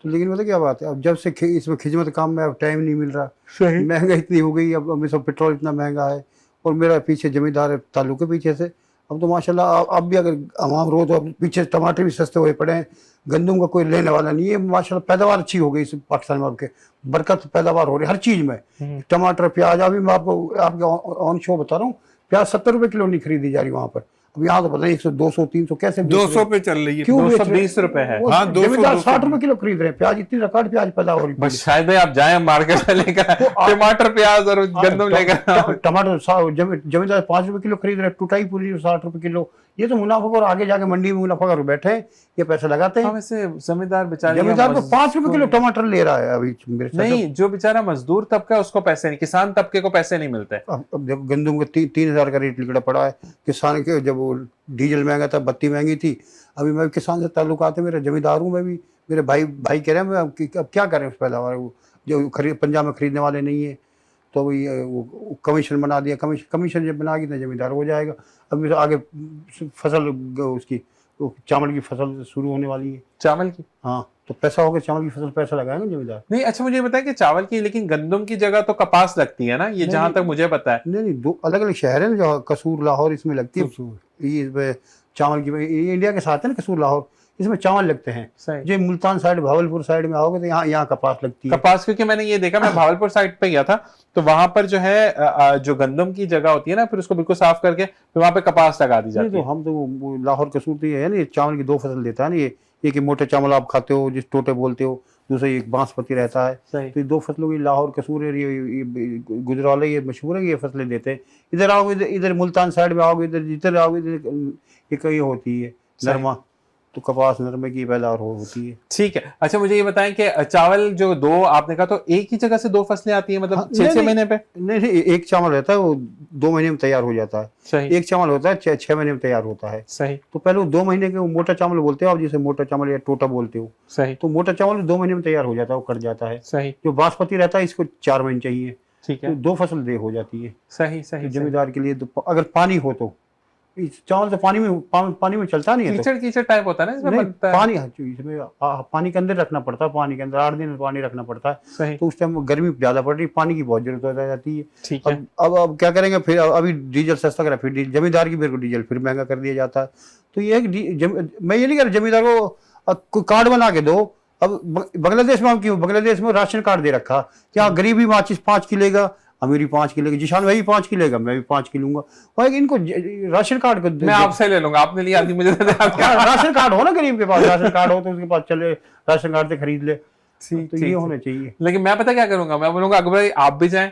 तो लेकिन मतलब क्या बात है, अब जब से इसमें खिदमत काम में अब टाइम नहीं मिल रहा, सही, महंगाई इतनी हो गई, अब सब पेट्रोल इतना महंगा है, और मेरा पीछे जमींदार है ताल्लुक के पीछे से, अब तो माशाल्लाह अब भी अगर हम रोज अब पीछे टमाटर भी सस्ते हुए पड़े हैं, गंदम का कोई लेने वाला नहीं है, माशाल्लाह पैदावार अच्छी हो गई इस पाकिस्तान में, आपके बरकत पैदावार हो रही है हर चीज में। टमाटर प्याज, अभी मैं आपको आपके ऑन शो बता रहा हूँ, प्याज 70 रुपए किलो नहीं खरीदी जा रही वहाँ पर। अब यहाँ तो पता नहीं 100 200 300 कैसे बेच रहे हैं। 200 पे चल रही है। क्यों बेच रहे हैं? 220 रुपए है। वो हाँ, 200 जमींदार 60 रुपए किलो खरीद रहे हैं प्याज, इतनी रिकॉर्ड प्याज पैदा हो रही है। बस शायद भाई आप जाए मार्केट से लेकर टमाटर प्याज और गंदम लेकर। टमाटर जमींदार 5 रुपए किलो खरीद रहे हैं, टुटाई पूरी 60 रुपए किलो। ये तो मुनाफा, और आगे जाके मंडी में मुनाफा कर बैठे हैं, ये पैसा लगाते हैं। वैसे जमींदार बेचारे, जमींदार को 5 रुपए किलो टमाटर ले रहा है अभी मेरे साथ। नहीं, जो बेचारा मजदूर तबका है उसको पैसे नहीं, किसान तबके को पैसे नहीं मिलते। अब देखो गंदम का 3,000 का रेट निकला पड़ा है किसान के। जब वो डीजल महंगा था, बत्ती महंगी थी, अभी मैं किसान से ताल्लुकात है, मेरा जमींदार हूँ मैं भी। मेरे भाई कह रहे हैं अब क्या करें उस पैदावार, जो पंजाब में खरीदने वाले नहीं है, तो वही वो कमीशन बना दिया। कमीशन जब बना तो जमींदार हो जाएगा। अब आगे फसल उसकी चावल की फसल शुरू होने वाली है। चावल की? हाँ, तो पैसा होगा चावल की फसल, पैसा लगाएंगे जमींदार। नहीं, अच्छा मुझे बताया कि चावल की, लेकिन गंदम की जगह तो कपास लगती है ना, ये जहां तक मुझे पता है। नहीं, दो अलग अलग शहर है ना, जो कसूर लाहौर इसमें लगती है ये, इसमें चावल की, ये इंडिया के साथ है ना कसूर लाहौर, इसमें चावल लगते हैं। जो मुल्तान साइड, भावलपुर साइड में आओगे तो यहाँ कपास लगती है। कपास, क्योंकि मैंने ये देखा, मैं भावलपुर साइड पे गया था, तो वहां पर जो है जो गंदम की जगह होती है ना, फिर उसको बिल्कुल साफ करके फिर वहां पे कपास लगा दी जाती है। तो हम तो वो लाहौर कसूर तो ये है ना, ये चावल की 2 फसल देता है ना, ये एक मोटे चावल आप खाते हो जिस टोटे बोलते हो, दूसरा एक बांसपति रहता है। तो ये 2 फसलों की लाहौर कसूर है, ये गुजरावाला, ये मशहूर है, ये फसलें देते हैं। इधर आओगे, इधर मुल्तान साइड में आओगे, इधर आओगे, ये कहीं होती है नरमा, तो कपास नरमे की पैदावार होती है। ठीक है, अच्छा मुझे ये बताएं कि चावल जो 2 आपने कहा, तो एक ही जगह से 2 फसलें आती हैं, मतलब 6 महीने पे? नहीं, एक चावल रहता है वो 2 महीने में तैयार हो जाता है। सही। एक चावल होता है 6 महीने में तैयार होता है। सही। तो पहले 2 महीने के वो मोटा चावल बोलते हो आप, जिसे मोटा चावल या टोटा बोलते हो। सही। तो मोटा चावल 2 महीने में तैयार हो जाता है, वो कट जाता है। सही। जो बासमती रहता है इसको 4 महीने चाहिए। ठीक है, तो 2 फसल दे हो जाती है। सही सही। जमींदार के लिए तो अगर पानी हो तो, इस चावल तो पानी में चलता नहीं है। कीचड़ कीचड़ टाइप होता है ना इसमें, बनता है पानी, इसमें पानी के अंदर रखना पड़ता है, पानी के अंदर 8 दिन पानी रखना पड़ता है। सही। तो उस टाइम गर्मी ज्यादा पड़ रही, पानी की बहुत जरूरत हो जाती है। ठीक है। अब क्या करेंगे फिर, अभी डीजल सस्ता करा, फिर जमींदार की मेरे को डीजल फिर महंगा कर दिया जाता है। तो ये मैं ये नहीं कह रहा जमींदार को कार्ड बना के दो। अब बांग्लादेश में हम क्यों, बांग्लादेश में राशन कार्ड दे रखा, क्या गरीबी माचिस 5 की लेगा, अमीरी 5 की लेगा, जिशान भाई 5 की लेगा, मैं भी 5 की लूंगा। और इनको राशन कार्ड को मैं आपसे ले लूंगा, आपने लिया मुझे राशन कार्ड हो ना, गरीब के पास राशन कार्ड हो तो उसके पास चले, राशन कार्ड से खरीद ले। तो ये होना चाहिए। लेकिन मैं पता क्या करूंगा, मैं बोलूंगा अकबर भाई आप भी जाएं,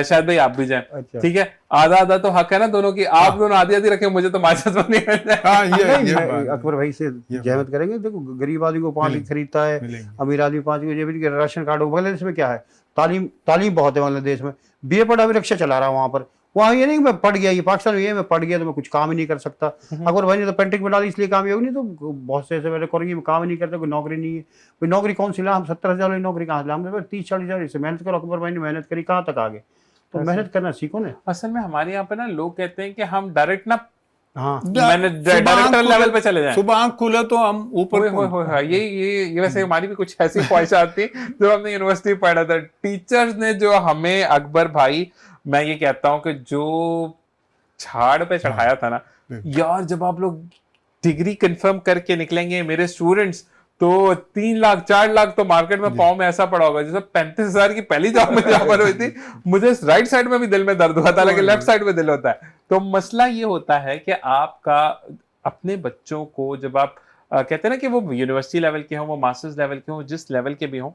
शायद भाई आप भी जाएं। अच्छा। ठीक है, आधा आधा तो हक है ना दोनों की, आप दोनों आधी आधी रखें, मुझे तो माचिस बंद अकबर भाई से जहमत करेंगे। देखो गरीब आदमी को 5 की खरीदता है, अमीर आदमी 5 की। राशन कार्ड हो, बांग्लादेश में क्या है, तालीम बहुत है बांग्लादेश में। BA पढ़ा भी रिक्शा चला रहा हूँ वहाँ पर। वहाँ ये नहीं मैं पढ़ गया, ये पाकिस्तान में ये मैं पढ़ गया तो मैं कुछ काम ही नहीं कर सकता। अगर भाई ने तो पेंटिंग बना ली इसलिए काम ही होगी, नहीं तो बहुत से ऐसे मेरे करेंगे काम ही नहीं करता, कोई नौकरी नहीं है। कोई नौकरी कौन सी ला, हम 70,000 वाली नौकरी कहाँ से ला, हम 30-40 हज़ार से मेहनत करो। अकबर भाई ने मेहनत करी, कहाँ तक आगे, तो मेहनत करना सीखो ना। असल में हमारे यहाँ पे ना लोग कहते हैं कि हम डायरेक्ट ना, हाँ, मैंने डायरेक्टर लेवल पे चले जाएं, सुबह आंख खुले तो हम ऊपर। ये वैसे हमारी भी कुछ ऐसी ख्वाहिशात थी जब हमने यूनिवर्सिटी पढ़ा था। टीचर्स ने जो हमें, अकबर भाई मैं ये कहता हूँ कि जो झाड़ पे चढ़ाया था ना यार, जब आप लोग डिग्री कंफर्म करके निकलेंगे मेरे स्टूडेंट्स, तो 3 लाख 4 लाख तो मार्केट में पाँव में ऐसा पड़ा होगा जैसे 35,000 की पहली जॉब में जहाँ पर हुई थी। मुझे राइट साइड में भी दिल में दर्द हुआ था, लेकिन लेफ्ट साइड में दिल होता है। तो मसला ये होता है कि आपका अपने बच्चों को, जब आप कहते हैं ना कि वो यूनिवर्सिटी लेवल के हों, वो मास्टर्स लेवल के हों, जिस लेवल के भी हों,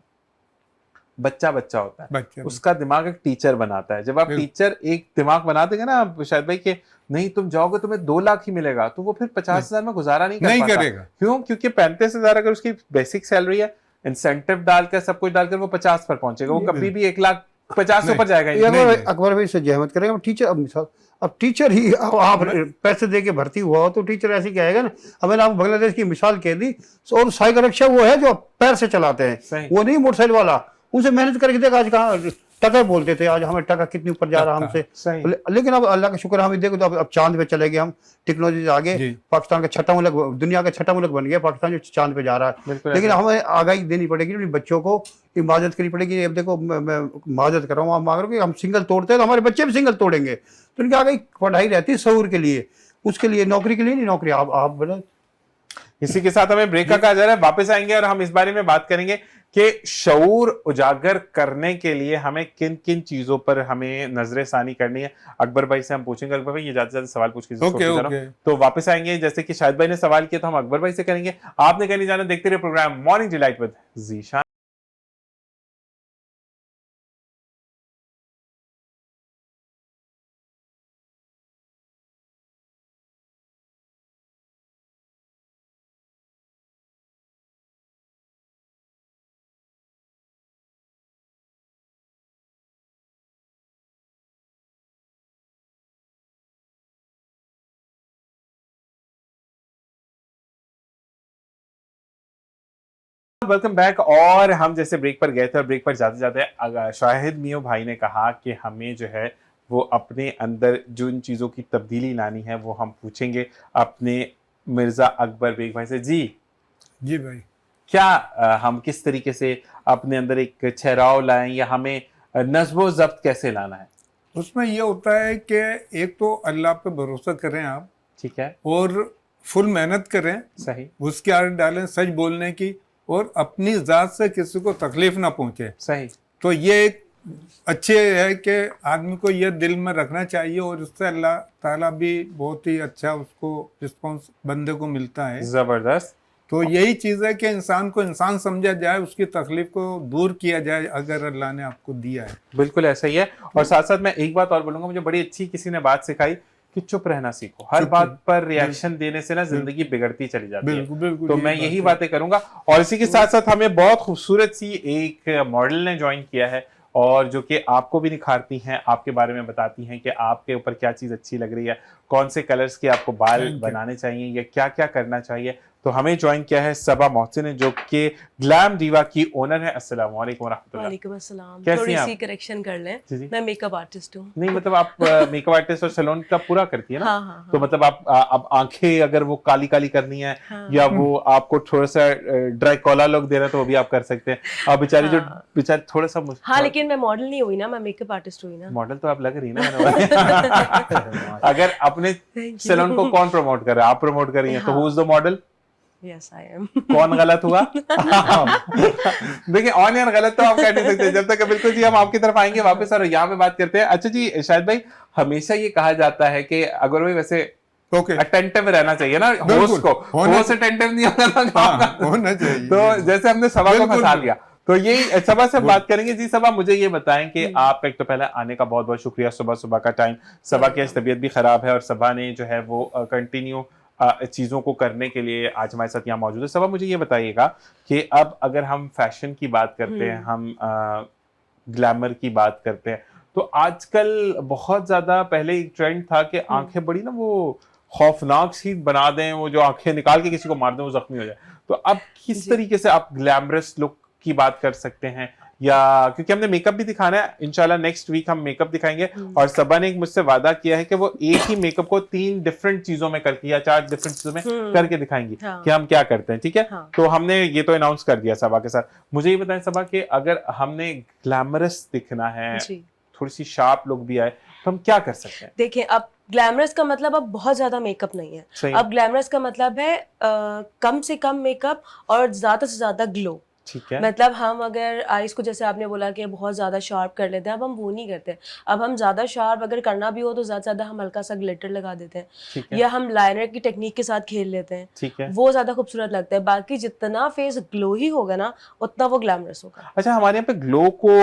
बच्चा होता है, उसका दिमाग एक टीचर बनाता है। जब आप टीचर एक दिमाग बना देंगे ना आप शायद भाई कि नहीं तुम जाओगे तुम्हें 2 लाख ही मिलेगा, तो वो फिर 50,000 में गुजारा नहीं पाता। करेगा। क्यों? क्योंकि 35,000 अगर उसकी बेसिक सैलरी है, इंसेंटिव डालकर सब कुछ डालकर वो 50 पर पहुंचेगा, वो कभी भी 1,50,000 से ऊपर जाएगा नहीं। अकबर भाई से जहमत करेंगे। टीचर, अब टीचर ही आप पैसे दे के भर्ती हुआ हो तो टीचर ऐसे कहेगा ना। अब मैंने आपको बांग्लादेश की मिसाल कह दी, और साइकिल रिक्शा वो है जो पैर से चलाते हैं, वो नहीं मोटरसाइकिल वाला। उनसे मेहनत करके देखा, आज कहाँ टका बोलते थे, आज हमें टका कितनी ऊपर जा रहा हमसे। लेकिन अब अल्लाह का शुक्र हम देखो तो अब चांद पे चले गए हम, टेक्नोलॉजी से आगे। पाकिस्तान का 6ठा मुल्क, दुनिया का 6ठा मुल्क बन गया पाकिस्तान, जो चांद पे जा रहा है। लेकिन हमें आगाही देनी पड़ेगी, अपने बच्चों को इबादत करनी पड़ेगी। अब देखो मैं माजत कर रहा हूँ, आप मांग रहे हो कि हम सिंगल तोड़ते हैं तो हमारे बच्चे भी सिंगल तोड़ेंगे। तो उनकी आगे पढ़ाई रहती है शऊर के लिए। उसके लिए, नौकरी के लिए नहीं, नौकरी आप बना। इसी के साथ हमें ब्रेक का कहा जा रहा है, वापस आएंगे और हम इस बारे में बात करेंगे कि शऊर उजागर करने के लिए हमें किन किन चीजों पर हमें नजरसानी करनी है। अकबर भाई से हम पूछेंगे। अकबर भाई ये ज्यादा से ज्यादा सवाल पूछ के ओके। तो वापस आएंगे। जैसे कि शाहिद भाई ने सवाल किया तो हम अकबर भाई से करेंगे। आपने कहीं नहीं जाना, देखते रहिए program morning delight with Zeeshan. Welcome back. और हम जैसे ब्रेक पर गए थे और ब्रेक पर जाते जाते शाहिद मियो भाई ने कहा कि हमें जो है वो अपने अंदर जो इन चीज़ों की तब्दीली लानी है वो हम पूछेंगे अपने मिर्ज़ा अकबर बेग भाई से। जी भाई, क्या हम किस तरीके से अपने अंदर एक ठहराव लाएं या हमें नज़्म ज़ब्त कैसे लाना है? उसमें ये होता है कि एक तो अल्लाह पे भरोसा करें आप, ठीक है, और फुल मेहनत करें, सही उसकी आदत डालें सच बोलने की, और अपनी ज़ात से किसी को तकलीफ ना पहुंचे। सही। तो ये एक अच्छे है कि आदमी को ये दिल में रखना चाहिए, और उससे अल्लाह ताला भी बहुत ही अच्छा उसको रिस्पॉन्स बंदे को मिलता है। जबरदस्त। तो यही चीज़ है कि इंसान को इंसान समझा जाए, उसकी तकलीफ को दूर किया जाए अगर अल्लाह ने आपको दिया है। बिल्कुल ऐसा ही है। और साथ साथ मैं एक बात और बोलूंगा, मुझे बड़ी अच्छी किसी ने बात सिखाई कि चुप रहना सीखो। हर बात पर रिएक्शन देने से ना जिंदगी बिगड़ती चली जाती है। बिल्कुल तो मैं यही बातें करूंगा। और इसी के साथ साथ हमें बहुत खूबसूरत सी एक मॉडल ने ज्वाइन किया है और जो कि आपको भी निखारती हैं, आपके बारे में बताती हैं कि आपके ऊपर क्या चीज़ अच्छी लग रही है, कौन से कलर्स के आपको बाल बनाने चाहिए या क्या क्या करना चाहिए। तो हमें ज्वाइन किया है सबा मोहसिन ने, जो कि ग्लैम दीवा की ओनर है। अस्सलाम वालेकुम वरहमतुल्लाह। वालेकुम अस्सलाम। कैसी थोड़ी हैं सी आप? करेक्शन कर लें, जी, जी। मैं मेकअप आर्टिस्ट हूँ। नहीं मतलब आप मेकअप आर्टिस्ट और सैलून का पूरा करती है ना? हाँ। तो मतलब आप अब आंखें अगर वो काली काली करनी है या वो आपको थोड़ा सा ड्राई कॉलर लुक देना है तो वो भी आप कर सकते हैं। अब बेचारी जो बेचारी थोड़ा सा हाँ, लेकिन मैं मॉडल नहीं हुई ना, मैं मेकअप आर्टिस्ट हुई ना। मॉडल तो आप लग रही ना मैंने अगर अपने सैलून को कौन प्रमोट कर रहा है? आप प्रमोट कर रही हैं, तो who is the model? Yes I am. कौन गलत हुआ? देखिए ऑन एयर गलत तो आप कह नहीं सकते। जब तक बिल्कुल जी हम आपकी तरफ आएंगे वापस और यहाँ पे बात करते हैं। अच्छा जी शाहिद भाई, हमेशा ये कहा जाता है कि अगर भाई वैसे अटेंटिव रहना चाहिए ना होस्ट को, होस्ट अटेंटिव नहीं होना चाहिए। तो जैसे हमने सभा को फंसा दिया, तो यही सभा से बात करेंगे। जी सभा, मुझे ये बताएं कि आप एक तो पहले आने का बहुत बहुत शुक्रिया, सुबह सुबह का टाइम। सभा की आज तबीयत भी खराब है और सभा ने जो है वो कंटिन्यू चीज़ों को करने के लिए आज हमारे साथ यहाँ मौजूद है। सभा मुझे ये बताइएगा कि अब अगर हम फैशन की बात करते हैं, हम ग्लैमर की बात करते हैं, तो आजकल बहुत ज़्यादा, पहले एक ट्रेंड था कि आंखें बड़ी ना वो खौफनाक सी बना दें, वो जो आंखें निकाल के किसी को मार दें वो जख्मी हो जाए। तो अब किस तरीके से आप ग्लैमरस लुक की बात कर सकते हैं? या क्योंकि हमने मेकअप भी दिखाना है, इंशाल्लाह नेक्स्ट वीक हम मेकअप दिखाएंगे। और सबा ने मुझसे वादा किया है कि वो एक ही मेकअप को 3 डिफरेंट चीजों में करके या 4 डिफरेंट चीजों में करके दिखाएंगी कि हम क्या करते हैं। ठीक है, तो हमने ये तो अनाउंस कर दिया सबा के साथ। मुझे ये बताएं सबा कि अगर हमने ग्लैमरस दिखना है, थोड़ी सी शार्प लुक भी आए, तो हम क्या कर सकते हैं? देखिए, अब ग्लैमरस का मतलब अब बहुत ज्यादा मेकअप नहीं है। अब ग्लैमरस का मतलब है कम से कम मेकअप और ज्यादा से ज्यादा ग्लो। ठीक है, मतलब हम अगर आईज को, जैसे आपने बोला कि बहुत ज्यादा शार्प कर लेते हैं, अब हम वो नहीं करते। अब हम ज्यादा शार्प अगर करना भी हो तो ज्यादा ज्यादा हम हल्का सा ग्लिटर लगा देते हैं, या हम लाइनर की टेक्निक के साथ खेल लेते हैं। ठीक है, वो ज्यादा खूबसूरत लगता है। बाकी जितना फेस ग्लो ही होगा ना, उतना वो ग्लैमरस होगा। अच्छा, हमारे यहाँ पे ग्लो को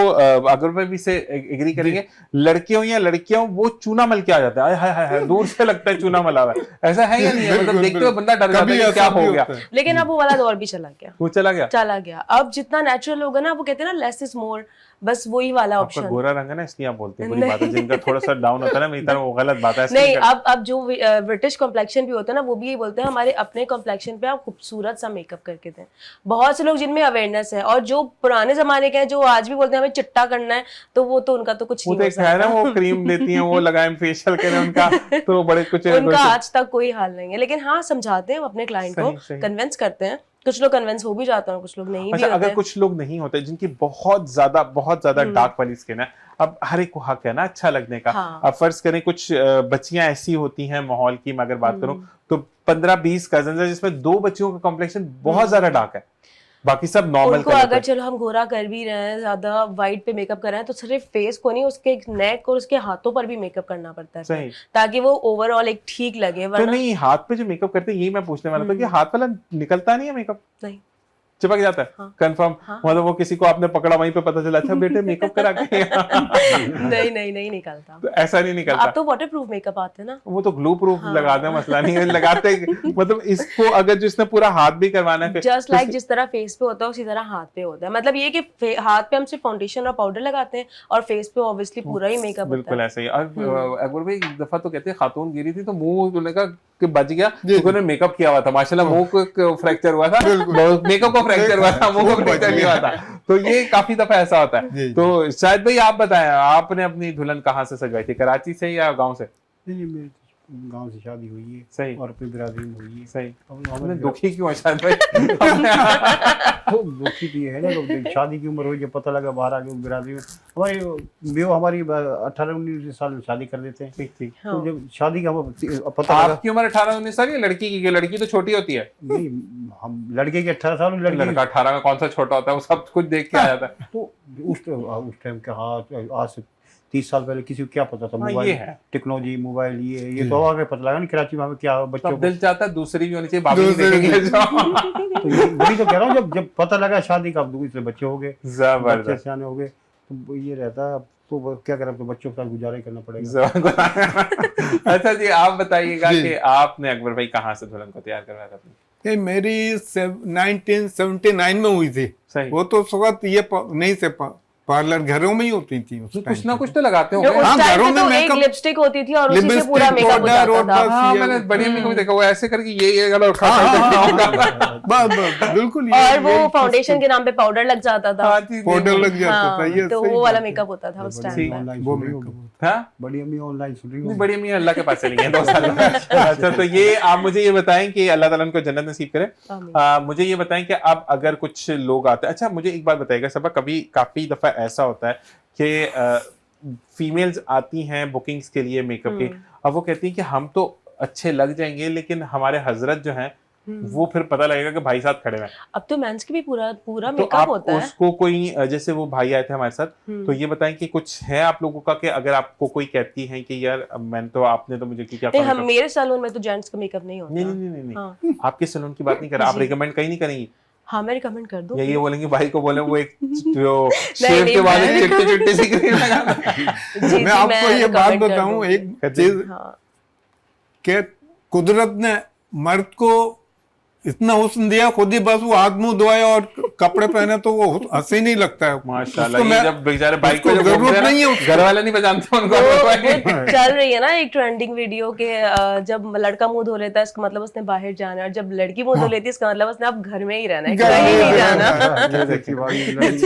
अगर मैं भी से एग्री करेंगे, लड़के हो या लड़कियां हो, वो चूना मल के आ जाता है। हाय हाय हाय, दूर से लगता है चूना मला हुआ है। ऐसा है या नहीं है? मतलब देखते हुए बंदा डर जाता है कि क्या हो गया। लेकिन अब वो वाला दौर भी चला गया। वो चला गया। अब जितना नेचुरल होगा ना, वो कहते हैं ना लेस इज मोर, बस वही वाला ऑप्शन। आपका गोरा रंग है ना, इसलिए आप बोलते हैं। बुरी बात है, जिनका थोड़ा सा डाउन होता है ना, मेरी तरह, वो गलत बात है। नहीं, अब जो ब्रिटिश कॉम्प्लेक्शन भी होता है ना, वो भी यही बोलते हैं हमारे अपने कॉम्प्लेक्शन पे आप खूबसूरत सा मेकअप करके दें। बहुत से लोग जिनमें अवेयरनेस है, और जो पुराने जमाने के हैं जो आज भी बोलते हैं हमें चिट्टा करना है, तो वो तो उनका तो कुछ नहीं हो सकता। वो क्रीम देती हैं, वो लगाएं, फेशियल करें उनका, तो बड़े कुछ उनका आज तक कोई हाल नहीं है। लेकिन हाँ, समझाते हैं अपने क्लाइंट को, कन्विंस करते हैं। कुछ लोग कन्विंस हो भी जाते हैं, कुछ लोग नहीं भी अच्छा, होते अगर हैं। कुछ लोग नहीं होते जिनकी बहुत ज्यादा डार्क वाली स्किन है, अब हर एक को हक है ना अच्छा लगने का। हाँ। अब फर्ज करें कुछ बच्चियां ऐसी होती हैं माहौल की, मैं अगर बात करूं तो 15-20 कजन है जिसमें 2 बच्चियों का कॉम्प्लेक्शन बहुत ज्यादा डार्क है, बाकी सब नॉर्मल उनको कलर अगर है। चलो हम गोरा कर भी रहे हैं, ज्यादा वाइट पे मेकअप कर रहे हैं, तो सिर्फ फेस को नहीं, उसके नेक और उसके हाथों पर भी मेकअप करना पड़ता है फिर, सही। ताकि वो ओवरऑल एक ठीक लगे, तो वरना नहीं, हाथ पे जो मेकअप करते हैं, यही मैं पूछने वाला था कि हाथ वाला निकलता नहीं है मेकअप, नहीं। चिपक जाता है हाँ। कंफर्म। हाँ। मतलब वो किसी को आपने पकड़ा वहीं पे पता चला, अच्छा बेटे मेकअप करा के नहीं निकलता। तो ऐसा नहीं निकलता। अब तो वाटरप्रूफ मेकअप आते हैं ना। वो तो ग्लू प्रूफ हाँ। लगाते हैं, मसला नहीं है लगाते। मतलब इसको अगर जिसने पूरा हाथ भी करवाना है जस्ट लाइक जिस तरह फेस पे होता है उसी तरह हाथ पे होता है। मतलब ये कि हाथ पे हम सिर्फ फाउंडेशन और पाउडर लगाते हैं और फेस पे ऑब्वियसली पूरा ही मेकअप होता बिल्कुल है। ऐसे ही। और अकबर भाई एक दफा तो कहते हैं खातून गिरी थी तो मुंह उन्होंने कहा कि बच गया, तो उन्होंने मेकअप किया हुआ था, माशाल्लाह मुंह को फ्रैक्चर हुआ था, मेकअप को फ्रैक्चर हुआ था, मुंह को फ्रैक्चर नहीं हुआ था। तो ये काफी दफा ऐसा होता है। तो शायद भाई आप बताएं, आपने अपनी दुल्हन कहाँ से सजवाई थी, कराची से या गाँव से? नहीं, मेरी गांव से शादी हुई है सही। और अपनी बिरादरी में हुई है। सही। अब हमने दुखी क्यों है शायद भाई? तो दुखी तो ये है ना, जब शादी की उम्र हुई, जब पता लगा बाहर आ गए बिरादरी में, हमारी 18-19 साल में शादी कर देते हैं। ठीक ठीक। तो जब शादी का पता लगा, आपकी उम्र 18-19 साल या लड़की की? लड़की तो छोटी होती है। नहीं, हम लड़के के 18 साल, लड़की लड़का 18 का कौन सा छोटा होता है, वो सब कुछ देख के आ जाता है। तो उस टाइम के, हाँ, आज से 30 साल पहले किसी को क्या पता था हाँ, ये मोबाइल, है। टेक्नोलॉजी, मोबाइल, ये तो आगे पता लगा ना कराची में हमें क्या बच्चों तो को। दिल चाहता है दूसरी भी होनी चाहिए, बाबू देखेंगे जो। तो वही तो कह रहा हूँ, जब पता लगा शादी का, अब दूसरे बच्चे हो गए, बच्चे जबरदस्त। सियाने हो गए, तो ये रहता है। अब तो क्या करें, तो बच्चों के साथ गुजारा ही करना पड़ेगा। अच्छा जी, आप बताइएगा कि आपने अकबर भाई कहाँ से दुल्हन को तैयार करवाया था अपनी? ये मेरी 1979 में हुई थी। सही। वो तो उस वक्त ये नहीं से पार्लर घरों में ही होती थी उस कुछ ना टाइम कुछ तो लगाते जो होंगे। उस हाँ, टाइम घरों पे में तो एक makeup- लिपस्टिक होती थी और उसी से लिपस्टिक, पूरा मेकअप हो powder जाता और था। बस हाँ, ये- मैंने बड़ी अम्मी को भी देखा, वो ऐसे करके ये गला उठा बिल्कुल और वो फाउंडेशन के नाम पे पाउडर लग जाता था। पाउडर लग जाता था। हाँ, ये तो सही वो वाला बात है। मेकअप होता था उस बड़ी टाइम पे। ऑनलाइन वो सुन रही makeup होगी। हाँ? बड़ी अम्मी ऑनलाइन सुन रही नहीं, होगी। बड़ी अम्मी अल्लाह के पास चली गई 2 साल में। अच्छा, तो ये आप मुझे ये बताएं कि अल्लाह ताला उनको जन्नत नसीब करे। आमीन। मुझे ये बताएं कि अब अगर कुछ लोग आते हैं, अच्छा मुझे एक बात बताइएगा सबा, कभी काफी दफा ऐसा होता है कि फीमेल्स आती हैं बुकिंग्स के लिए मेकअप की, अब वो कहती हैं कि हम तो अच्छे लग जाएंगे लेकिन हमारे हजरत जो हैं वो फिर पता लगेगा कि भाई साथ खड़े हैं। अब तो मेंस की भी पूरा तो मेकअप आप होता है। उसको कोई, जैसे वो भाई आए थे हमारे साथ, तो ये बताएं कि कुछ है आप लोगों का कि अगर आपको कोई कहती है कि यार मैंने तो, आपने तो मुझे क्या नहीं, हम मेरे सैलून में तो जेंट्स का मेकअप नहीं होता। नहीं नहीं नहीं नहीं, हाँ। आपके सैलून की बात नहीं कर रहा, आप जी। रिकमेंड कहीं नहीं करेंगी? हाँ, मैं रिकमेंड कर दूँ। या ये बोलेंगे भाई को बोले वो एक जो शेव नहीं, के बाद मैं- चिट्टी चिट्टी सी क्रीम लगाना। जी, मैं आपको ये recommend बात कर बताऊं, दूंगी। एक चीज हाँ। कि कुदरत ने मर्द को इतना हुस्न दिया, खुद ही बस वो हाथ मुंह धोए और कपड़े पहने तो वो हंसी नहीं लगता है। माशाल्लाह, उसको ये मैं- जब बेचारे बाइक पे उसको जब घूमते जरूरत हैं ना, नहीं है उसको। घर वाले नहीं बजानते उनको। वो चल रही है ना एक ट्रेंडिंग वीडियो के, जब लड़का मुंह धो लेता है इसका मतलब उसने बाहर जाना है, और जब लड़की मुंह धो लेती है इसका मतलब उसने अब घर में ही रहना है, घर कहीं में नहीं ही जाना। अच्छी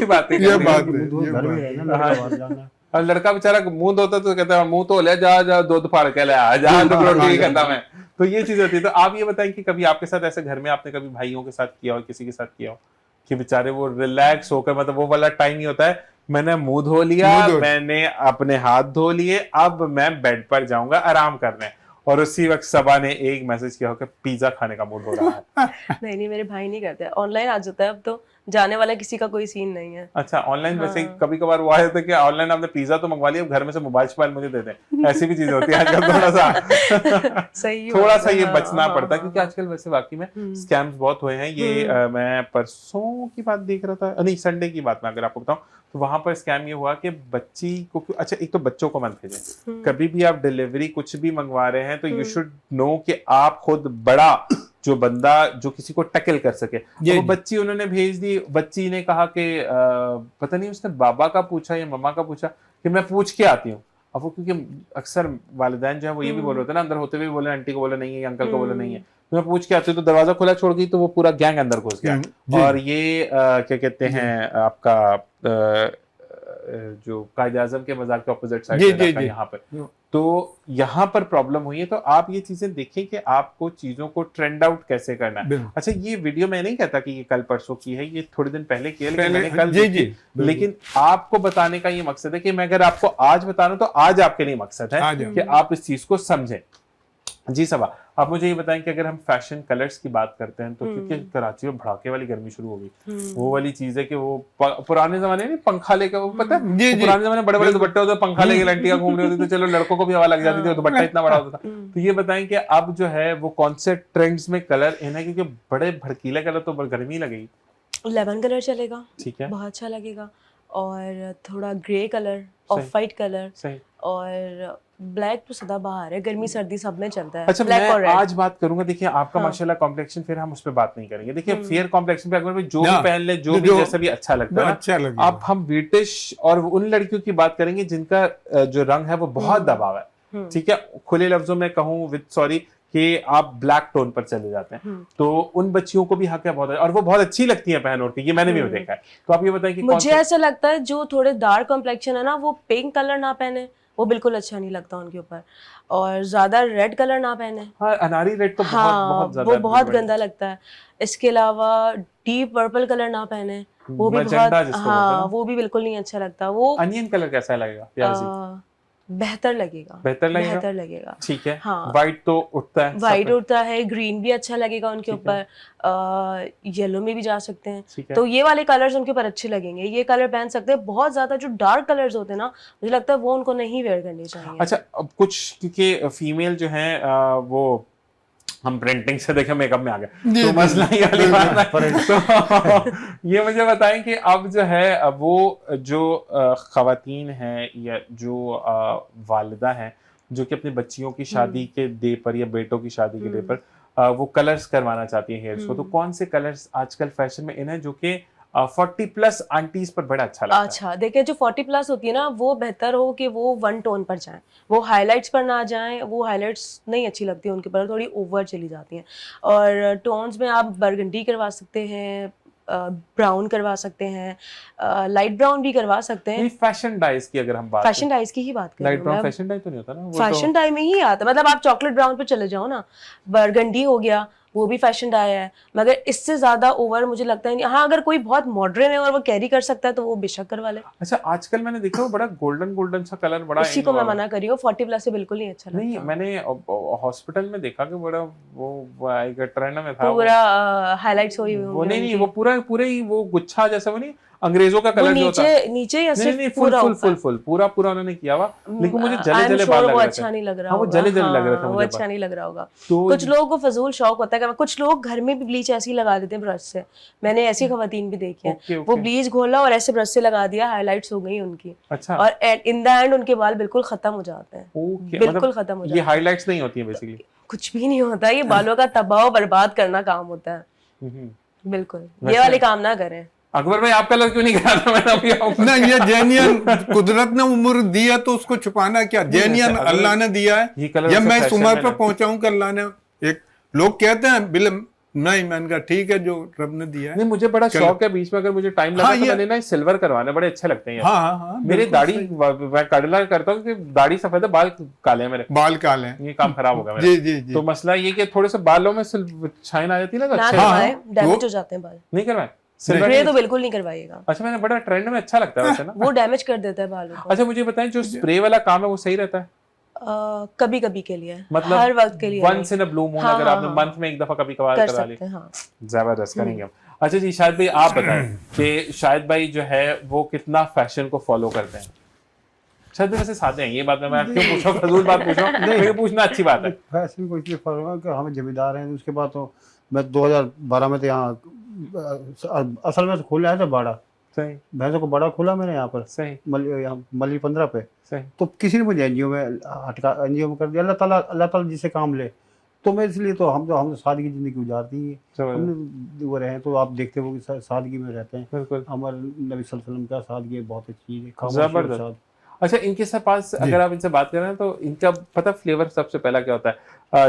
बात है। ये बात है, घर में रहना, लड़का बाहर जाना। और लड़का बेचारा मुंह धोता तो कहता है मुंह धो ले, जा दूध फाड़ के ले आ, जा तो रोटी करता मैं। तो ये चीज होती है। तो आप ये बताएं कि कभी आपके साथ ऐसे घर में आपने कभी भाइयों के साथ किया हो, किसी के साथ किया हो कि बेचारे वो रिलैक्स होकर, मतलब वो वाला टाइम ही होता है मैंने मुंह धो लिया, मैंने अपने हाथ धो लिए, अब मैं बेड पर जाऊंगा आराम करने, और उसी वक्त सबा ने एक मैसेज किया हो कि पिज्जा खाने का मूड हो रहा है? नहीं, मेरे भाई नहीं करते, ऑनलाइन आ जाता है अब तो, जाने वाला किसी का कोई सीन नहीं है। अच्छा, ऑनलाइन वैसे हाँ। कभी कभार वो आए थे कि ऑनलाइन आपने पिज्जा तो मंगवा लिया, घर में से मोबाइल मुझे दे दें, ऐसी भी चीजें होती है आजकल। थोड़ा सा सही थोड़ा सा बात है, ये हाँ, बचना हाँ, पड़ता है, हाँ, क्योंकि आजकल वैसे वाकई में स्कैम्स बहुत हुए हैं। ये मैं परसों की बात देख रहा था, नहीं संडे की बात मैं अगर आपको बताऊं, तो वहां पर स्कैम ये हुआ कि बच्ची को, अच्छा एक तो बच्चों को मत भेजें, कभी भी आप डिलीवरी कुछ भी मंगवा रहे हैं तो यू शुड नो कि आप खुद बड़ा जो बंदा जो किसी को टैकल कर सके। ये वो बच्ची उन्होंने भेज दी, बच्ची ने कहा कि पता नहीं उसने बाबा का पूछा या मम्मा का पूछा कि मैं पूछ के आती हूँ। अब वो क्योंकि अक्सर वालिदैन जो है वो ये भी बोल रहे होते हैं ना, अंदर होते हुए भी बोले, आंटी को बोले नहीं है, अंकल को बोले नहीं है, तो मैं पूछ के आती हूँ, तो दरवाजा खुला छोड़ गई तो वो पूरा गैंग अंदर घुस गया। और ये क्या कहते हैं आपका जो कायदे आजम के मजार के ऑपोजिट साइड जी, में जी, इलाका है जी। यहाँ पर, तो यहाँ पर प्रॉब्लम हुई है। तो आप ये चीजें देखें कि आपको चीजों को ट्रेंड आउट कैसे करना है। बिल्कुल। अच्छा, ये वीडियो मैं नहीं कहता कि ये कल परसों की है, ये थोड़े दिन पहले की है, लेकिन पहले- मैंने कल जी, देखी। जी, बिल्कुल। लेकिन आपको बताने का ये मकसद है कि मैं अगर आपको आज बता रहा हूं तो आज आपके लिए मकसद है आज कि आप इस चीज को समझें। जी सबा, आप मुझे ये बताएं कि अगर हम फैशन कलर्स की बात करते हैं तो क्योंकि कराची में भड़ाके वाली गर्मी शुरू हो गई, वो वाली चीज है कि वो पुराने जमाने में पंखा लेकर, वो पता है जी, वो जी। पुराने जमाने में बड़े बड़े दुपट्टे होते, पंखा लेके लंटियां घूम रही होती थी, चलो लड़कों को भी हवा लग जाती थी, दुपट्टा इतना बड़ा होता था। तो ये बताएं कि अब जो है वो कौन से ट्रेंड्स में कलर इन है, क्योंकि बड़े भड़कीले कलर तो गर्मी लगेगी। लेमन कलर चलेगा, ठीक है, बहुत अच्छा लगेगा, और थोड़ा grey colour, of white colour, सही। और ब्लैक तो सदाबहार है, गर्मी सर्दी सब में चलता है। अच्छा, ब्लैक और मैं रेड। आज बात करूंगा, देखिए आपका हाँ। माशाल्लाह कॉम्प्लेक्शन, फिर हम उस पर बात नहीं करेंगे। देखिए फेयर कॉम्प्लेक्शन पे अगर जो भी ना, पहन ले, जो भी जो- जैसा भी अच्छा लगता है ना, अच्छा लगेगा। अब हम ब्रिटिश और उन लड़कियों की बात करेंगे जिनका जो रंग है वो बहुत दबाव है, ठीक है, खुले लफ्जों में कहूँ विद सॉरी कि आप ब्लैक टोन पर चले जाते हैं, तो उन बच्चियों को भी हक है बहुत, और वो बहुत अच्छी लगती है पहन ओढ़ के, ये मैंने भी देखा है। तो आप ये बताएं कि मुझे ऐसा लगता है जो थोड़े डार्क कॉम्प्लेक्शन है ना, वो पिंक कलर ना पहने, वो बिल्कुल अच्छा नहीं लगता उनके ऊपर, और ज्यादा रेड कलर ना पहने। हाँ, अनारी रेड तो हाँ, बहुत ज्यादा वो बहुत गंदा लगता है। इसके अलावा डीप पर्पल कलर ना पहने, वो भी मजेंटा बहुत, जिसको बोलते हैं हाँ ना। वो भी बिल्कुल नहीं अच्छा लगता। वो अनियन कलर कैसा लगेगा प्याजी? बेहतर लगेगा, बेहतर लगेगा? बेहतर लगेगा। ठीक है, हाँ। व्हाइट तो उठता है, वाइट सफेद। उड़ता है, ग्रीन भी अच्छा लगेगा उनके ठीक है। ऊपर, येलो में भी जा सकते हैं, ठीक है। तो ये वाले कलर्स उनके ऊपर अच्छे लगेंगे, ये कलर पहन सकते हैं। बहुत ज्यादा जो डार्क कलर्स होते हैं ना, मुझे लगता है वो उनको नहीं वेयर करने चाहिए। अच्छा, अब कुछ क्योंकि फीमेल जो है वो हम प्रिंटिंग से देखे मेकअप में आ गए, जी, तो जी, मसला ये वाली बात है। फर्क। तो ये मुझे बताएं कि अब जो है वो जो खवातीन हैं या जो वालिदा हैं जो कि अपनी बच्चियों की शादी के डे पर या बेटों की शादी के डे पर वो कलर्स करवाना चाहती हैं हेयर्स को, तो कौन से कलर्स आजकल फैशन में इन है जो कि 40+ आंटीज पर बड़ा अच्छा लगता है? अच्छा देखिए, जो 40+ होती है ना, वो बेहतर हो कि वो वन टोन पर जाएं, वो हाइलाइट्स पर ना जाएं। वो हाइलाइट्स नहीं अच्छी लगती उनके पर, थोड़ी ओवर चली जाती हैं। और टोन्स में आप बरगंडी करवा सकते हैं, ब्राउन करवा सकते हैं, लाइट ब्राउन भी करवा सकते हैं। ये फैशन डाइज की अगर हम बात फैशन डाइज की ही बात कर रही लाइट हूँ ब्राउन मैं। फैशन डाई तो नहीं होता ना वो, फैशन डाई में ही आता है, मतलब आप चॉकलेट ब्राउन पे चले जाओ ना, बरगंडी हो गया, वो भी फैशन डाई है, मगर इससे ज्यादा ओवर मुझे लगता है नहीं। हाँ, अगर कोई बहुत मॉडर्न है और वो कैरी कर सकता है तो वो बेशक करवा ले। अच्छा, आजकल मैंने देखा वो बड़ा गोल्डन गोल्डन सा कलर बड़ा उसी in को मैं हुआ। मना करी हूँ, 40+ से बिल्कुल नहीं अच्छा नहीं, लगता। मैंने हॉस्पिटल में देखा कि बड़ा वो एक ट्रेंड में था पूरा हाइलाइट्स हुई हुई वो होंगी नहीं नहीं उनकी। वो पूरा ही वो गुच्छा जैसा, वो नहीं अंग्रेजों का वो कलर जो होता है। नीचे नीचे या नहीं सिर्फ नहीं, पूरा फुल पूरा उन्होंने किया हुआ, लेकिन मुझे जले I'm जले sure बाल लग वो रहे अच्छा थे। नहीं लग रहा हाँ, वो होगा। जले जले लग रहे थे हाँ, वो मुझे अच्छा बाल। नहीं लग रहा होगा। तो कुछ लोगों को फजूल शौक होता है कि कुछ लोग घर में भी ब्लीच ऐसे ही लगा देते हैं ब्रश से। मैंने ऐसी खवातीन भी देखी ओके, है, ओके। वो ब्लीच घोला और ऐसे ब्रश से लगा दिया, हाइलाइट्स हो गई उनकी, अच्छा, और इन द एंड उनके बाल बिल्कुल खत्म हो जाते हैं। ओके, बिल्कुल खत्म हो ये जाते हैं। हाइलाइट्स नहीं होती है बेसिकली। कुछ भी नहीं होता, ये बालों का तबाह बर्बाद करना काम होता है। बिल्कुल, ये वैसे- वाले काम ना करें। अकबर भाई, आप कलर क्यों नहीं कराता? मैंने अभी आपको ना, ये जेन्यन कुदरत ने उम्र दिया तो उसको छुपाना क्या, जेन्यन वैसे अल्लाह ने दिया ये है। कलर जब वैसे मैं इस फैशन उम्र में पर ना। पहुंचा हूं कि अल्लाह ने एक, लोग कहते हैं बिल नहीं, मैंने कहा ठीक है जो रब ने दिया है। नहीं, मुझे बड़ा शौक है, बीच में अगर मुझे टाइम लगा हाँ, तो ये- मैंने ना सिल्वर करवाने बड़े अच्छे लगते हैं ये। हाँ हाँ हाँ, मेरी बिल्कुल दाढ़ी सही। मैं कड़ला करता हूँ कि दाढ़ी सफेद है, बाल काले हैं मेरे, बाल काले हैं। ये काम खराब होगा मेरा। जी जी जी। तो मसला ये कि थोड़े से बालों में शाइन आ जाती है ना, तो ना अच्छे हाँ, करवाएं, हाँ, डैमेज वो- हो जाते हैं बाल। नहीं करवाए सिल्वर स्प्रे नहीं। तो बिल्कुल नहीं करवाइएगा, अच्छा, मैंने बड़ा ट्रेंड में अच्छा लगता है वैसे ना। वो डैमेज कर देता है बालों को। अच्छा, मुझे बताएं जो स्प्रे वाला काम है वो सही रहता है? कभी कभी के लिए, मतलब हर वक्त के लिए once in a blue moon, हाँ, अगर हाँ, आपने हाँ। मंथ में एक दफा कभी कभार कर करा ली, सकते हैं। हाँ, जबरदस्त करेंगे हम। अच्छा जी, शाहिद भाई आप बताएं कि शाहिद भाई जो है वो कितना फैशन को फॉलो करते हैं? शायद भाई वैसे सादे हैं, ये बात मैं क्यों पूछूं, फजूल बात पूछूं, नहीं पूछना अच्छी बात है। फैशन को इसलिए फॉलो हुआ कि हमें जिम्मेदार हैं। उसके बाद तो मैं 2012 में तो यहाँ असल में तो खोला है तो बाड़ा, सही भैंसों को बड़ा खोला मैंने यहाँ पर सही यहाँ मल्ली 15 पे। सही। तो किसी ने मुझे एनजीओ में कर दिया। अल्लाह ताला जिसे काम ले, तो मैं इसलिए तो हम तो सादगी ज़िंदगी गुजारती हैं। जबरदस्त, हमने वो रहे तो आप देखते हो कि सादगी में रहते हैं। बिल्कुल हमारे नबी सल्लल्लाहु अलैहि वसल्लम का सादगी बहुत अच्छी चीज़ है, खामोशी और जबरदस्त। साद। अच्छा, इनके साथ पास अगर आप इनसे बात करें तो इनका पता फ्लेवर सबसे पहला क्या होता है?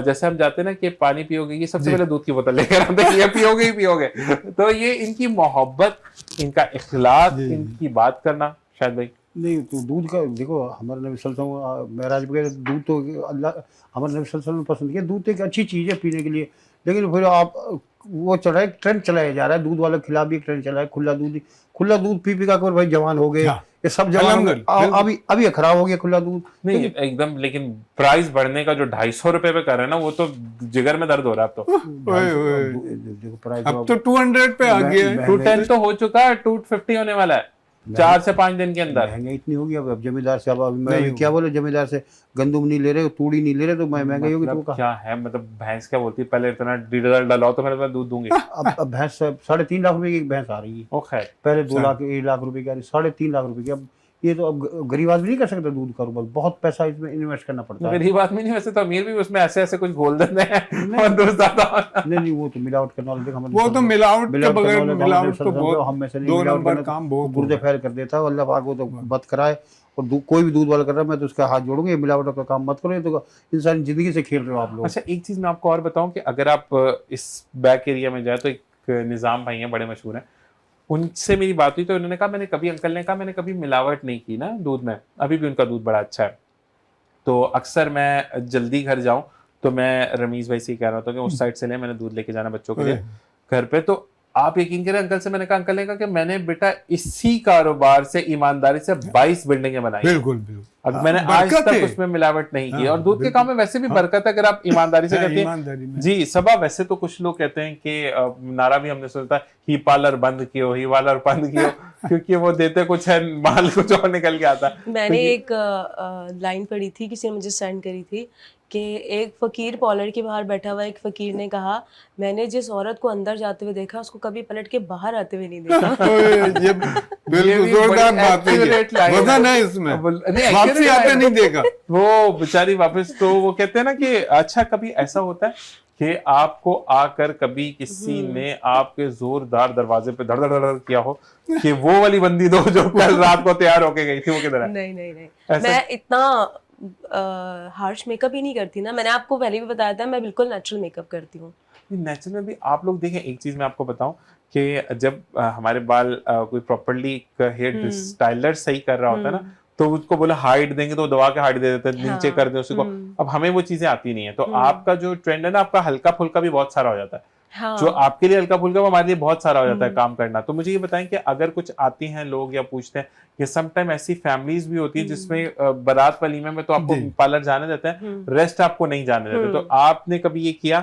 जैसे हम जाते हैं ना कि पानी पियोगे, ये सबसे पहले दूध की बोतल लेकर आते हैं, ये पियोगे ही पियोगे। तो ये इनकी मोहब्बत, इनका इखलाक, जी। इनकी बात करना, शायद भाई नहीं तो दूध का देखो, हमारे नबी सल्लल्लाहु अलैहि वसल्लम महराज पे गए, दूध तो अल्लाह हमारे नबी सल्लल्लाहु अलैहि वसल्लम ने पसंद किया। दूध तो एक अच्छी चीज़ है पीने के लिए, लेकिन फिर आप वो चला है, ट्रेंड चलाया जा रहा है दूध वाला खिलाफ भी एक ट्रेंड चला है, खुला दूध पी पी का भाई जवान हो गए, हाँ, ये सब जवान हो गए। अल्हम्दुलिल्लाह, अभी खराब हो गया खुला दूध। नहीं एकदम, लेकिन प्राइस बढ़ने का जो 250 रुपए पे कर रहे हैं ना, वो तो जिगर में दर्द हो रहा है अब तो। देखो प्राइस अब तो 200 पे आ गया है। 210 तो हो चुका है, 250 होने वाला है 4 से 5 दिन के अंदर। महंगाई इतनी होगी। अब जमींदार से, अब मैं क्या बोले, जमींदार से गंदुम नहीं ले रहे, तूड़ी नहीं ले रहे, तो महंगाई होगी तो मतलब क्या है, मतलब भैंस क्या बोलती है, पहले इतना डीजल डलाओ तो मैं दूध दूंगी। अब भैंस 3.5 लाख रुपए की एक भैंस आ रही है, ओ खैर, पहले 2 लाख 1 लाख रुपए की आ रही, 3.5 लाख रुपए की। अब ये तो अब गरीब आदमी नहीं कर सकता दूध कारोबार, बहुत पैसा इसमें इन्वेस्ट करना पड़ता है। गरीब आदमी नहीं, वैसे तो अमीर भी उसमें ऐसे ऐसे कुछ घोल देते हैं और दूध ज्यादा। नहीं वो तो मिलावट करने वाले, देख वो तो मिलावट के बगैर, मिलावट तो बहुत हम में से नहीं, दो मिलावट नंबर करना काम तो बहुत गुर्दे फैल कर देता है। अल्लाह पाक वो तो बद कराए, और कोई भी दूध वाला कर रहा है, मैं तो उसका हाथ जोड़ूंगा, ये मिलावट का काम मत करो, ये तो इंसानी जिंदगी से खेल रहे हो आप लोग। अच्छा, एक चीज मैं आपको और बताऊं कि अगर आप इस बैक एरिया में जाए तो एक निजाम भाई हैं, बड़े मशहूर हैं, उनसे मेरी बात हुई तो उन्होंने कहा, अंकल ने कहा मैंने कभी मिलावट नहीं की ना दूध में, अभी भी उनका दूध बड़ा अच्छा है। तो अक्सर मैं जल्दी घर जाऊं तो मैं रमीज भाई से ही कह रहा था कि उस साइड से ले, मैंने दूध लेके जाना बच्चों के लिए घर पे। तो आप यकीन करें, अंकल से मैंने कहा, अंकल ने कहा कि मैंने बेटा इसी कारोबार से ईमानदारी से 22 बिल्डिंगें बनाई। बिल्कुल बिल्कुल, अब मैंने आज बरकत तक है। उसमें मिलावट नहीं की, हाँ, और दूध के काम में वैसे भी बरकत है अगर आप ईमानदारी से करते हैं। ईमानदारी में। जी सबा, वैसे तो कुछ लोग कहते हैं कि नारा भी हमने सुना था, ही पार्लर बंद कियो, ही वालर बंद कियो, क्योंकि वो देते कुछ है, माल कुछ और निकल के आता। मैंने एक लाइन पढ़ी थी, किसी ने मुझे सेंड करी थी, कि एक फकीर पॉलर के बाहर बैठा हुआ एक फकीर ने कहा, मैंने जिस औरत को अंदर जाते हुए देखा, उसको कभी पलट के बाहर आते हुए नहीं देखा। ये बिल्कुल जोरदार बात है, ये वजन है इसमें, वापसी आते नहीं देखा। वो बेचारी वापस, तो वो कहते हैं ना कि अच्छा कभी ऐसा होता है कि आपको आकर कभी किसी ने आपके जोरदार दरवाजे पे धड़ धड़ धड़ किया हो कि वो वाली बंदी दो जो कल रात को तैयार होके गई थी, वो किधर है? नहीं नहीं नहीं, मैं इतना हार्श मेकअप ही नहीं करती ना, मैंने आपको पहले भी बताया था, मैं बिल्कुल नेचुरल मेकअप करती हूँ। नेचुरल में भी आप लोग देखें, एक चीज मैं आपको बताऊं कि जब हमारे बाल कोई प्रॉपर्ली हेयर स्टाइलर सही कर रहा होता है ना, तो उसको बोला हाइट देंगे तो दबा के हाइट दे देते हैं, नीचे कर दे उसको। अब हमें वो चीजें आती नहीं है, तो आपका जो ट्रेंड है ना, आपका हल्का फुल्का भी बहुत सारा हो जाता है। हाँ। जो आपके लिए हल्का फुल्का, वो हमारे लिए बहुत सारा हो जाता है काम करना। तो मुझे ये बताएं कि अगर कुछ आती हैं लोग या पूछते हैं कि समटाइम ऐसी फैमिलीज भी होती है जिसमें बारात वलीमे में तो आपको पार्लर जाने देते हैं, रेस्ट आपको नहीं जाने देते। तो आपने कभी ये किया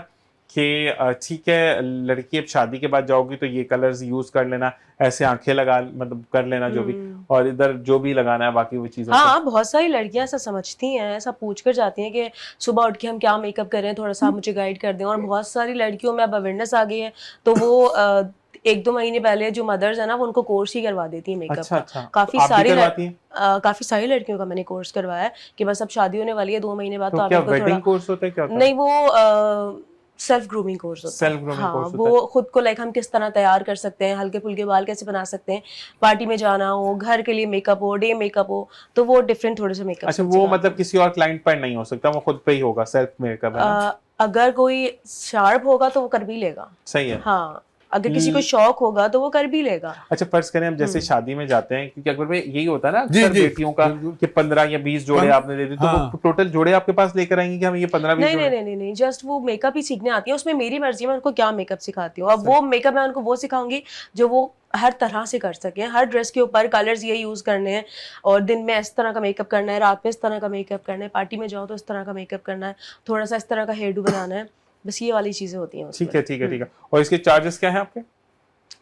कि ठीक है लड़की अब शादी के बाद जाओगी तो ये कलर्स यूज कर लेना, ऐसे आंखें लगा मतलब कर लेना जो भी, और इधर जो भी लगाना है बाकी वो चीजें? हाँ, बहुत सारी लड़कियां ऐसा समझती हैं, ऐसा पूछ कर जाती हैं कि सुबह उठ के हम क्या मेकअप कर रहे हैं, थोड़ा सा आप मुझे गाइड कर दें। और बहुत सारी लड़कियों में अब अवेयरनेस आ गई है, तो वो 1-2 महीने पहले जो मदर्स है ना, वो उनको कोर्स ही करवा देती है मेकअप अच्छा, का। अच्छा। काफी आप भी सारी करवाती हैं? काफी सारी लड़कियों का मैंने कोर्स करवाया है कि बस अब शादी होने वाली है 2 महीने बाद, तो आप क्या इनको वेडिंग थोड़ा, कोर्स होता है, क्या होता है? नहीं वो सेल्फ ग्रूमिंग कोर्स होता है। सेल्फ ग्रूमिंग हाँ, कोर्स होता वो खुद को लाइक हम किस तरह तैयार कर सकते हैं, हल्के फुल्के बाल कैसे बना सकते हैं, पार्टी में जाना हो, घर के लिए मेकअप हो, डे मेकअप हो, तो वो डिफरेंट थोड़े से मेकअप। अच्छा, वो मतलब किसी और क्लाइंट पर नहीं हो सकता, वो खुद पे ही होगा, सेल्फ मेकअप है ना? अगर कोई शार्प होगा तो वो कर भी लेगा। सही है। हाँ, अगर किसी को शौक होगा तो वो कर भी लेगा। अच्छा, फर्ज करें हम जैसे शादी में जाते हैं, क्योंकि अकबर भाई यही होता है ना अक्सर बेटियों का कि 15 या 20 जोड़े आपने दे दी, तो वो टोटल जोड़े आपके पास लेकर आएंगे कि हम ये 15-20 जोड़े? नहीं, जस्ट वो मेकअप ही सीखने आती है, उसमें मेरी मर्जी है मैं उनको क्या मेकअप सिखाती हूँ। अब वो मेकअप मैं उनको वो सिखाऊंगी जो वो हर तरह से कर सके, हर ड्रेस के ऊपर कलर्स ये यूज करने हैं, और दिन में इस तरह का मेकअप करना है, रात में इस तरह का मेकअप करना है, पार्टी में जाओ तो इस तरह का मेकअप करना है, थोड़ा सा इस तरह का हेयर डू बनाना है, बस ये वाली चीजें होती हैं। ठीक है। और इसके चार्जेस क्या है आपके?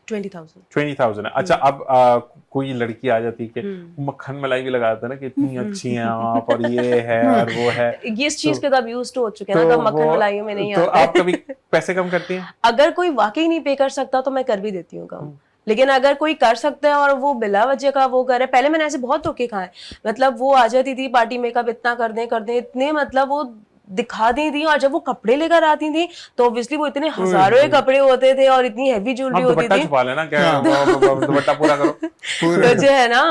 20,000 है। अच्छा, अब कोई लड़की आ जाती है कि मक्खन मलाई भी लगा देता है ना कि इतनी अच्छी हैं आप, और ये है और वो है, ये इस चीज के तो अब यूज्ड हो चुके हैं ना, तो मक्खन मलाइयों में नहीं तो आते। आप कभी पैसे कम करती हैं? अगर कोई वाकई नहीं पे कर सकता तो मैं कर भी देती हूँ कम, लेकिन अगर कोई कर सकता है और वो बिला वजह का वो करे, पहले मैंने ऐसे बहुत धोखे खाए, मतलब वो आ जाती थी पार्टी मेकअप इतना कर दें इतने, मतलब वो दिखा दी थी, और जब वो कपड़े लेकर आती थी तो ऑब्वियसली वो इतने हजारों के कपड़े होते थे और इतनी हैवी ज्वेलरी होती थी। छुपा लेना क्या, दुपट्टा पूरा करो। तो जो है ना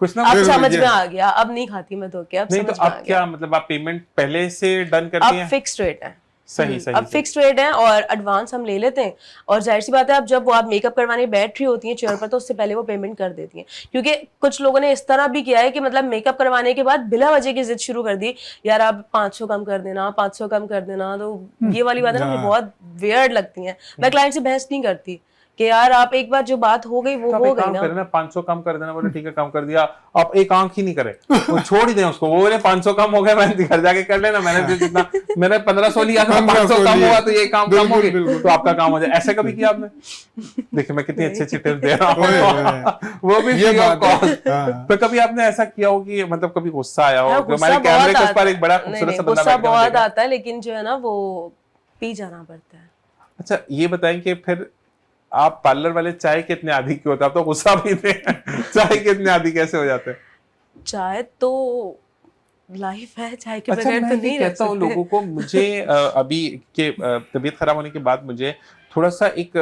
कुछ ना अब समझ में आ गया, अब नहीं खाती मैं धोखे, अब नहीं, समझ तो में अब आ क्या गया। मतलब आप पेमेंट पहले से डन करती अब हैं? फिक्स्ड रेट है, सही सही अब सही। फिक्स्ड रेट है और एडवांस हम ले लेते हैं, और जाहिर सी बात है अब जब वो आप मेकअप करवाने बैठ रही होती हैं चेयर पर तो उससे पहले वो पेमेंट कर देती हैं, क्योंकि कुछ लोगों ने इस तरह भी किया है कि मतलब मेकअप करवाने के बाद बिला वजह की जिद शुरू कर दी, यार आप 500 कम कर देना, 500 कम कर देना। तो ये वाली बातें ना मुझे बहुत वियर्ड लगती हैं। मैं क्लाइंट से बहस नहीं करती कि यार आप एक बार जो बात हो गई वो तो आप हो एक गई काम ना। करें ना, 500 कम कर देना, बोले ठीक है कम कर दिया, आप एक आंख ही नहीं करे, वो छोड़ ही दें उसको, वो बोले 500 कम हो गया, मैंने घर जाके कर लेना, मैंने जो जितना मैंने 1500 लिया था 500 कम हुआ तो ये काम कम हो गया तो आपका काम हो जाए। ऐसे कभी किया आपने? देखिए मैं कितनी अच्छी टिप्स दे रहा हूँ, वो भी ये free of बात है। cost। हाँ। तो कभी आपने ऐसा किया हो कि मतलब कभी गुस्सा आया हो हाँ, कि गुस्सा हमारे कैमरे बहुत के उस पर आता एक बड़ा है। नहीं, खूबसूरत सा नहीं, बंदा गुस्सा बैठ के हमें बहुत देख रहा है? आता है, लेकिन जो है ना वो पी जाना पड़ता है। अच्छा ये बताएं कि फिर आप पार्लर वाले चाय के इतने आदी क्यों होते हैं? आप तो गुस्सा पीते हैं, चाय के इतने आदी कैसे हो जाते हैं? चाय तो लाइफ है, चाय के अच्छा बगैर मैं तो ये नहीं रह कहता हूँ सकते। लोगों को, मुझे अभी के तबीयत खराब होने के बाद मुझे थोड़ा सा एक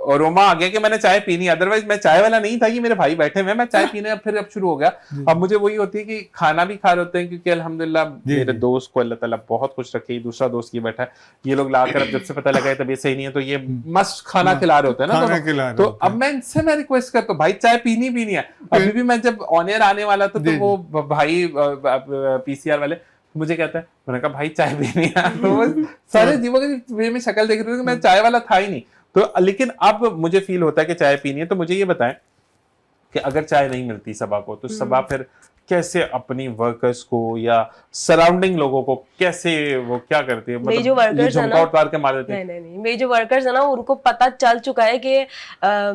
अरोमा आ गया कि मैंने चाय पीनी, अदरवाइज मैं चाय वाला नहीं था। ये मेरे भाई बैठे हुए हैं, मैं चाय पीने अब शुरू हो गया। अब मुझे वही होती है कि खाना भी खा रहे होते हैं, क्योंकि अल्हम्दुलिल्लाह मेरे दोस्त को अल्लाह ताला बहुत खुश रखे, दूसरा दोस्त ये बैठा है, ये लोग लाकर अब जब से पता लगा है तबीयत सही नहीं है तो ये मस्त खाना खिला रहे होते हैं ना खाना दोनों। खिला रहे तो होते अब मैं इनसे मैं रिक्वेस्ट करता हूँ भाई चाय पीनी है। अभी भी मैं जब ऑन एयर आने वाला था तो वो भाई पीसीआर वाले मुझे कहता है, मैंने कहा भाई चाय पीनी है, तो वो सारे जीवों के वे में शक्ल देख रहे थे कि मैं चाय वाला था ही नहीं। तो लेकिन अब मुझे फील होता है कि चाय पीनी है। तो मुझे ये बताएं कि अगर चाय नहीं मिलती सबा को तो सबा फिर कैसे अपनी वर्कर्स को या सराउंडिंग लोगों को कैसे वो क्या करती है? मेरी जो वर्कर्स है ना, झुमका उतार के मार देते हैं। नहीं, मेरी जो वर्कर्स है ना उनको पता चल चुका है कि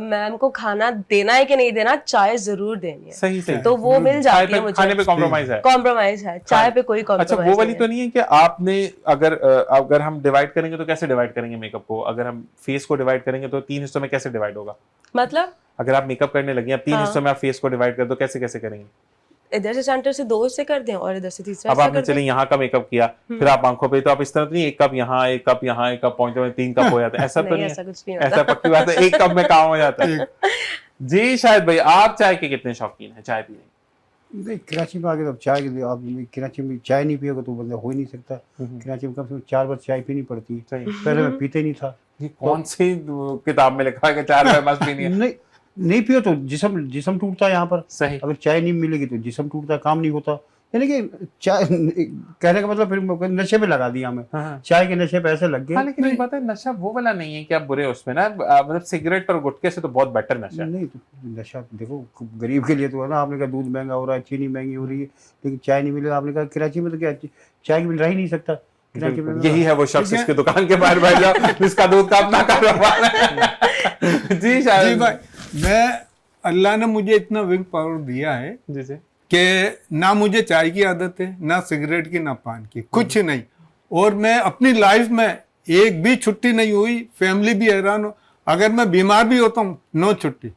मैम को खाना देना है कि नहीं देना, चाय जरूर देनी है। सही सही। तो वो मिल चाय जाती है पे मुझे। खाने पे कॉम्प्रोमाइज है? कॉम्प्रोमाइज है, चाय पे कोई अच्छा कॉम्प्रोमाइज वो वाली तो नहीं है कि आपने अगर हम डिवाइड करेंगे तो कैसे डिवाइड करेंगे मेकअप को? अगर हम फेस को डिवाइड करेंगे तो 3 हिस्सों में कैसे डिवाइड होगा? मतलब अगर आप मेकअप करने लगे, अब 3 हिस्सों में आप फेस को डिवाइड कर दो, कैसे कैसे करेंगे? इधर से सेंटर से 2 हिस्से कर दें और इधर से तीसरा अब हिस्सा आपने कर दें। चलिए यहाँ का मेकअप किया, फिर आप आंखों पे, तो आप इस तरह तो नहीं एक कप यहाँ, एक कप यहाँ, एक कप पॉइंट में 3 कप हो जाता है, ऐसा तो नहीं, नहीं ऐसा है? कुछ नहीं ऐसा होता। पक्की बात है, एक कप में काम हो जाता है। जी शायद भाई आप चाय के कितने शौकीन हैं चाय पीने? नहीं, कराची में आके तो चाय के लिए आप कराची में चाय नहीं पियोगे तो बंदा हो ही नहीं सकता। कराची में कम से कम 4 बार चाय पीनी पड़ती है। सही। पहले मैं पीते नहीं था। ये कौन सी किताब में लिखा है कि 4 बार मस्त पीनी है? नहीं पियो तो जिस्म टूटता है यहाँ पर। सही। अगर चाय नहीं मिलेगी तो जिस्म टूटता है, काम नहीं होता। यानी कि चाय कहने का मतलब फिर नशे पे लगा दिया हमें। हाँ। चाय के नशे पे ऐसे लग गए। हाँ लेकिन ये बात है, नशा वो वाला नहीं है कि आप बुरे उसमें ना, मतलब सिगरेट और गुटखे से तो बहुत बेटर नशा है। नहीं तो नशा देखो गरीब के लिए तो है ना। आपने कहा दूध महंगा हो रहा है, चीनी महंगी हो रही है, लेकिन चाय नहीं मिलेगा। आपने कहा कराची में तो क्या चाय के बिन रह ही नहीं सकता। कराची में यही है वो शख्स जिसकी दुकान के बाहर बैठ जाओ, जिसका दूध का अपना कारोबार है। जी शायद जी भाई, मैं अल्लाह ने मुझे इतना विल पावर दिया है जी जी कि ना मुझे चाय की आदत है, ना सिगरेट की, ना पान की, कुछ नहीं। और मैं अपनी लाइफ में एक भी छुट्टी नहीं हुई, फैमिली भी हैरान हो। अगर मैं बीमार भी होता हूँ, नो छुट्टी।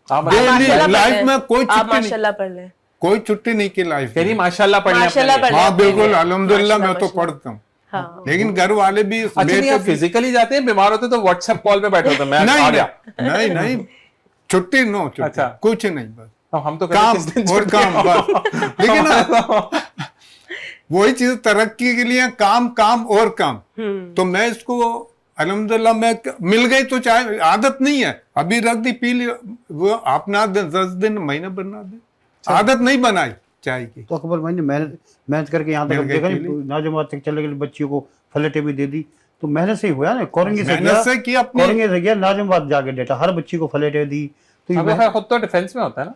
आप डेली माशाल्लाह लाइफ पढ़ में लें। कोई आप छुट्टी नहीं, माशाल्लाह पढ़ लें। कोई छुट्टी नहीं की लाइफ कह रही में। माशाल्लाह पढ़िए अपने माशाल्लाह लिए। पढ़ हाँ लें। बिल्कुल, अल्हम्दुलिल्लाह मैं तो माशाल्लाह। पढ़ता हूँ। हाँ। लेकिन घर वाले भी अच्छा नहीं बेटे आप फिजिकली जाते हैं, बीमार होते तो व्हाट्सएप कॉल पे बैठे होते, मैं आ नहीं गया। नहीं नहीं, छुट्टी नो छुट्टी, अच्छा। कुछ नहीं, बस अब हम तो कहते हैं, काम किस दिन और छुट्टी काम हो? बस। लेकिन वही चीज तरक्की के लिए काम काम और काम। तो मैं इसको अल्हम्दुलिल्लाह मैं मिल गई तो चाहे आदत नहीं है, अभी रख दी पी लिया, वो अपना 10 दिन महीने बना दे, आदत नहीं बनाई चाय की। तो अकबर भाई ने मेहनत करके यहाँ तक मिल गई देखा पीली। नहीं, नाजमात तक चले गए, बच्चियों को फलेटे भी दे दी। तो मेहनत से ही हुआ ना, कोरंगे से मेहनत से की अपनी। कोरंगे से गया नाजमात जाके डेटा हर बच्ची को फलेटे दी। तो ये अबे खैर खुद तो डिफेंस में होता है ना,